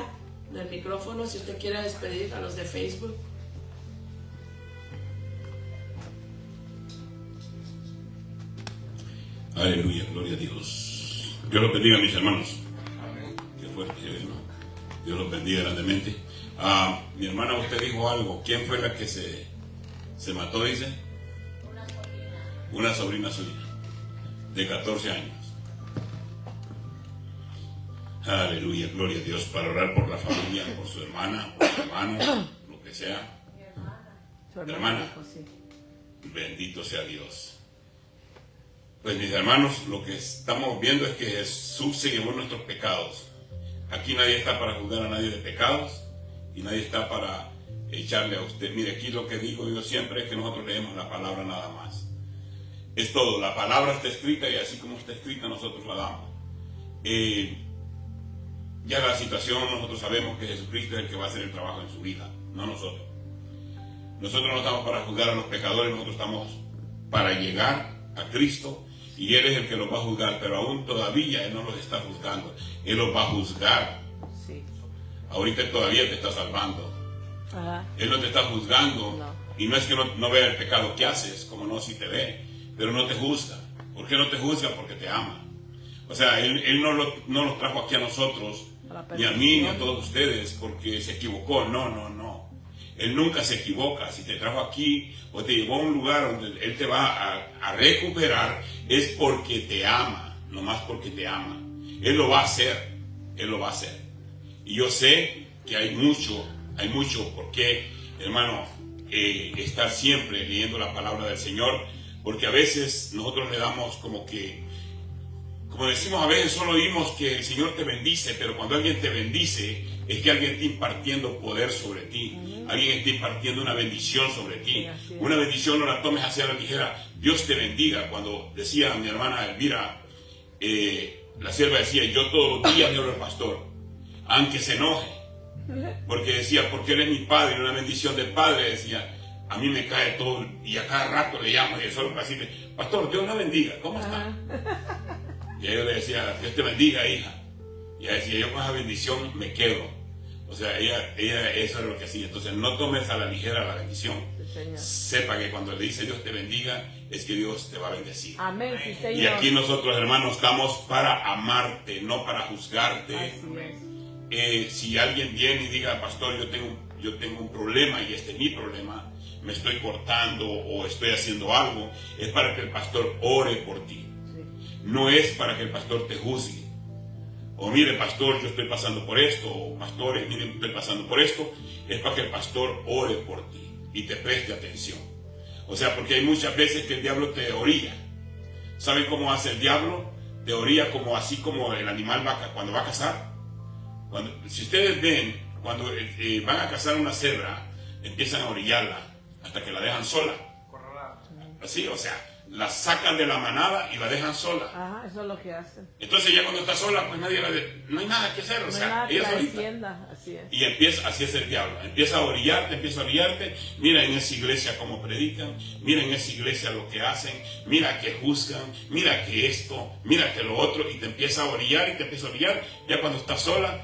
[SPEAKER 1] del micrófono si usted quiere despedir a los de Facebook.
[SPEAKER 4] Aleluya, gloria a Dios. Dios los bendiga, mis hermanos.
[SPEAKER 3] Amén.
[SPEAKER 4] Qué fuerte, ¿no? Dios los bendiga grandemente. Mi hermana, usted dijo algo. ¿Quién fue la que se mató, dice? Una sobrina suya, de 14 años. Aleluya, gloria a Dios, para orar por la familia, por su hermana, por su hermano, lo que sea. Hermana, bendito sea Dios. Pues mis hermanos, lo que estamos viendo es que Jesús se llevó nuestros pecados. Aquí nadie está para juzgar a nadie de pecados y nadie está para echarle a usted. Mire, aquí lo que digo yo siempre es que nosotros leemos la palabra nada más. Es todo, la palabra está escrita y así como está escrita nosotros la damos. Ya la situación, nosotros sabemos que Jesucristo es el que va a hacer el trabajo en su vida, no nosotros. Nosotros no estamos para juzgar a los pecadores, nosotros estamos para llegar a Cristo y Él es el que los va a juzgar, pero aún todavía Él no los está juzgando, Él los va a juzgar. Sí. Ahorita todavía te está salvando. Ajá. Él no te está juzgando, no. Y no es que no vea el pecado que haces, como no, si te ve, pero no te juzga. ¿Por qué no te juzga? Porque te ama. O sea, Él no los trajo aquí a nosotros, ni a mí, ni a todos ustedes, porque se equivocó. No. Él nunca se equivoca. Si te trajo aquí o te llevó a un lugar donde Él te va a recuperar, es porque te ama, nomás porque te ama. Él lo va a hacer, Él lo va a hacer. Y yo sé que hay mucho porque, hermano, estar siempre leyendo la palabra del Señor, porque a veces nosotros le damos como decimos a veces, solo oímos que el Señor te bendice, pero cuando alguien te bendice, es que alguien está impartiendo poder sobre ti, alguien está impartiendo una bendición sobre ti. Una bendición no la tomes hacia la ligera. Dios te bendiga. Cuando decía mi hermana Elvira, la sierva decía, yo todos los días le hablo al pastor, aunque se enoje, porque decía, porque Él es mi padre, y una bendición del Padre, decía, a mí me cae todo, y a cada rato le llamo, y solo para decirle, pastor, Dios la bendiga, ¿cómo está? Y yo le decía, Dios te bendiga, hija. Y ella decía, yo con esa bendición me quedo. O sea, ella eso es lo que hacía. Entonces, no tomes a la ligera la bendición. Sí, sepa que cuando le dice Dios te bendiga, es que Dios te va a bendecir. Amén, sí, Señor. Y aquí nosotros, hermanos, estamos para amarte, no para juzgarte. Si alguien viene y diga, pastor, yo tengo un problema y este es mi problema, me estoy cortando o estoy haciendo algo, es para que el pastor ore por ti. No es para que el pastor te juzgue. O mire, pastor, yo estoy pasando por esto. O pastores, mire, estoy pasando por esto. Es para que el pastor ore por ti y te preste atención. O sea, porque hay muchas veces que el diablo te orilla. ¿Saben cómo hace el diablo? de orilla, como así como el animal cuando va a cazar. Si ustedes ven, cuando van a cazar una cebra, empiezan a orillarla hasta que la dejan sola. Así, o sea, la sacan de la manada y la dejan sola.
[SPEAKER 5] Ajá, eso es lo que hacen.
[SPEAKER 4] Entonces ya cuando está sola, pues no hay nada que hacer, o sea, ella solita.
[SPEAKER 5] Así es.
[SPEAKER 4] Y así es el diablo, empieza a orillarte. Mira en esa iglesia cómo predican, mira en esa iglesia lo que hacen, mira que juzgan, mira que esto, mira que lo otro, y te empieza a orillar y te empieza a orillar. Ya cuando estás sola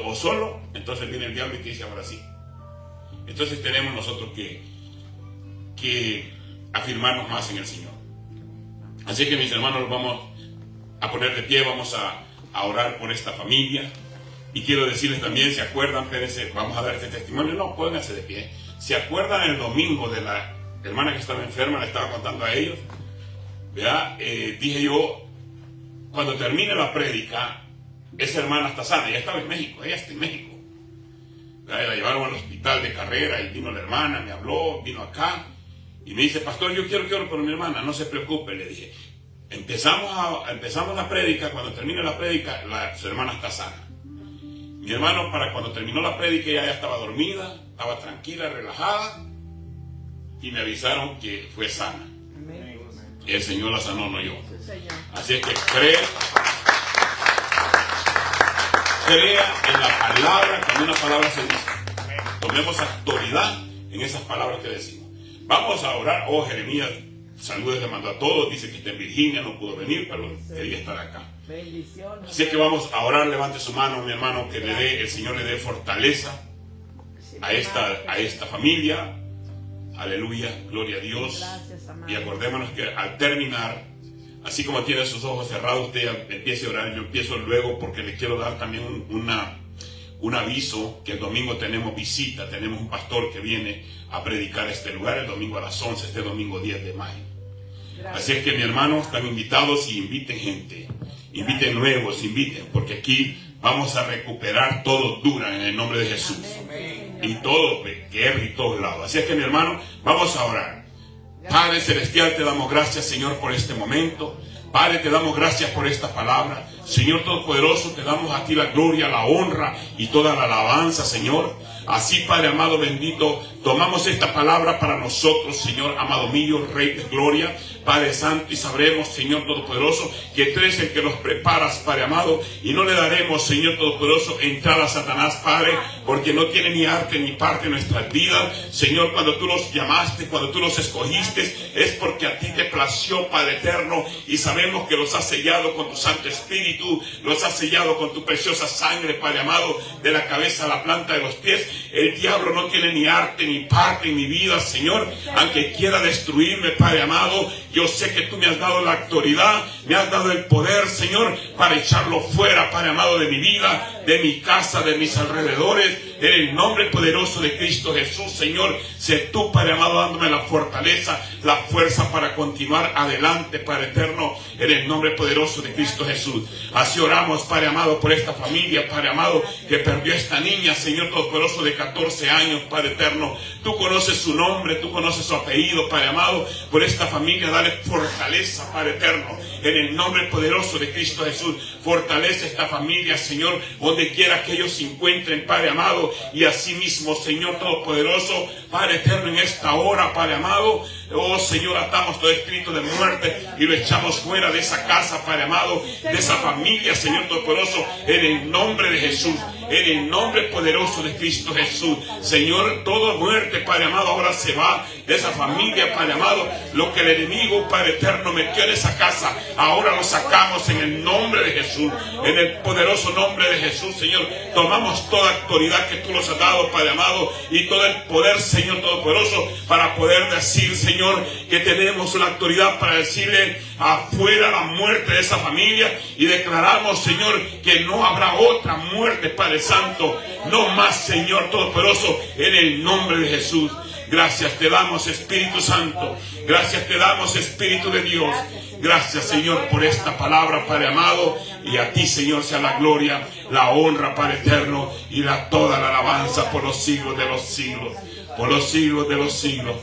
[SPEAKER 4] o solo, entonces viene el diablo y te dice ahora sí. Entonces tenemos nosotros que afirmarnos más en el Señor. Así que mis hermanos, nos vamos a poner de pie, vamos a orar por esta familia. Y quiero decirles también, ¿se acuerdan? Espérense, vamos a dar este testimonio. No, pónganse de pie. ¿Se acuerdan el domingo de la hermana que estaba enferma? Le estaba contando a ellos. ¿Verdad? Dije yo, cuando termine la prédica, esa hermana está sana. Ella estaba en México, ella está en México. ¿Verdad? La llevaron al hospital de carrera y vino la hermana, me habló, vino acá. Y me dice, pastor, yo quiero que ore por mi hermana. No se preocupe, le dije. Empezamos la prédica. Cuando termine la prédica, su hermana está sana. Mi hermano, para cuando terminó la prédica, ella ya estaba dormida, estaba tranquila, relajada. Y me avisaron que fue sana. El Señor la sanó, no yo. Así es que crea en la palabra, cuando una palabra se dice. Tomemos autoridad en esas palabras que decimos. Vamos a orar. Jeremías, saludos le mandó a todos. Dice que está en Virginia, no pudo venir, pero quería estar acá.
[SPEAKER 5] Bendiciones.
[SPEAKER 4] Así que vamos a orar. Levante su mano, mi hermano, que el Señor le dé fortaleza a esta familia. Aleluya, gloria a Dios. Y acordémonos que al terminar, así como tiene sus ojos cerrados, usted empiece a orar. Yo empiezo luego porque le quiero dar también un aviso, que el domingo tenemos visita. Tenemos un pastor que viene a predicar este lugar el domingo a las 11, este domingo 10 de mayo. Así es que, mi hermano, están invitados y inviten gente. Inviten nuevos, inviten, porque aquí vamos a recuperar todo Durham en el nombre de Jesús. Y todo, guerra y todos lados. Así es que, mi hermano, vamos a orar. Padre Celestial, te damos gracias, Señor, por este momento. Padre, te damos gracias por esta palabra. Señor Todopoderoso, te damos a ti la gloria, la honra y toda la alabanza, Señor. Así, Padre amado, bendito, tomamos esta palabra para nosotros, Señor amado mío, Rey de gloria, Padre santo, y sabremos, Señor Todopoderoso, que tú eres el que los preparas, Padre amado, y no le daremos, Señor Todopoderoso, entrada a Satanás, Padre, porque no tiene ni arte ni parte en nuestras vidas. Señor, cuando tú los llamaste, cuando tú los escogiste, es porque a ti te plació, Padre eterno, y sabemos que los has sellado con tu Santo Espíritu, los has sellado con tu preciosa sangre, Padre amado, de la cabeza a la planta de los pies. El diablo no tiene ni arte ni parte en mi vida, Señor, aunque quiera destruirme, Padre amado. Yo sé que tú me has dado la autoridad, me has dado el poder, Señor, para echarlo fuera, Padre amado, de mi vida, de mi casa, de mis alrededores. En el nombre poderoso de Cristo Jesús, Señor, sé tú, Padre amado, dándome la fortaleza, la fuerza para continuar adelante, Padre eterno, en el nombre poderoso de Cristo Jesús. Así oramos, Padre amado, por esta familia, Padre amado, que perdió a esta niña, Señor Todopoderoso, de 14 años, Padre eterno. Tú conoces su nombre, tú conoces su apellido, Padre amado. Por esta familia, dale fortaleza, Padre eterno, en el nombre poderoso de Cristo Jesús. Fortalece esta familia, Señor, donde quiera que ellos se encuentren, Padre amado. Y así mismo, Señor Todopoderoso, Padre eterno, en esta hora, Padre amado, oh Señor, atamos todo espíritu de muerte y lo echamos fuera de esa casa, Padre amado, de esa familia, Señor Todopoderoso, en el nombre de Jesús, en el nombre poderoso de Cristo Jesús. Señor, toda muerte, Padre amado, ahora se va de esa familia, Padre amado. Lo que el enemigo, Padre eterno, metió en esa casa, ahora lo sacamos en el nombre de Jesús, en el poderoso nombre de Jesús, Señor. Tomamos toda autoridad que tú nos has dado, Padre amado, y todo el poder, Señor Todopoderoso, para poder decir, Señor, que tenemos una autoridad para decirle afuera la muerte de esa familia, y declaramos, Señor, que no habrá otra muerte, Padre Santo, no más, Señor Todopoderoso, en el nombre de Jesús. Gracias te damos, Espíritu Santo. Gracias te damos, Espíritu de Dios. Gracias, Señor, por esta palabra, Padre amado. Y a ti, Señor, sea la gloria, la honra, Padre eterno, y toda la alabanza por los siglos de los siglos. Por los siglos de los siglos.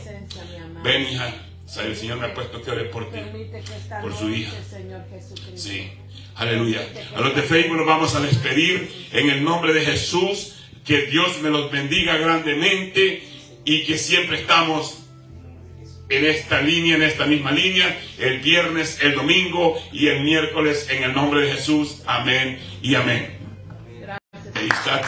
[SPEAKER 4] Ven, hija, sea, el Señor me ha puesto que ore por ti,
[SPEAKER 5] Permite que esta
[SPEAKER 4] por su
[SPEAKER 5] noche,
[SPEAKER 4] hija.
[SPEAKER 5] Señor Jesucristo.
[SPEAKER 4] Sí, aleluya. A los de Facebook nos vamos a despedir en el nombre de Jesús. Que Dios me los bendiga grandemente y que siempre estamos en esta línea, en esta misma línea, el viernes, el domingo y el miércoles, en el nombre de Jesús. Amén y amén.
[SPEAKER 5] Gracias.
[SPEAKER 4] Feliz Tati.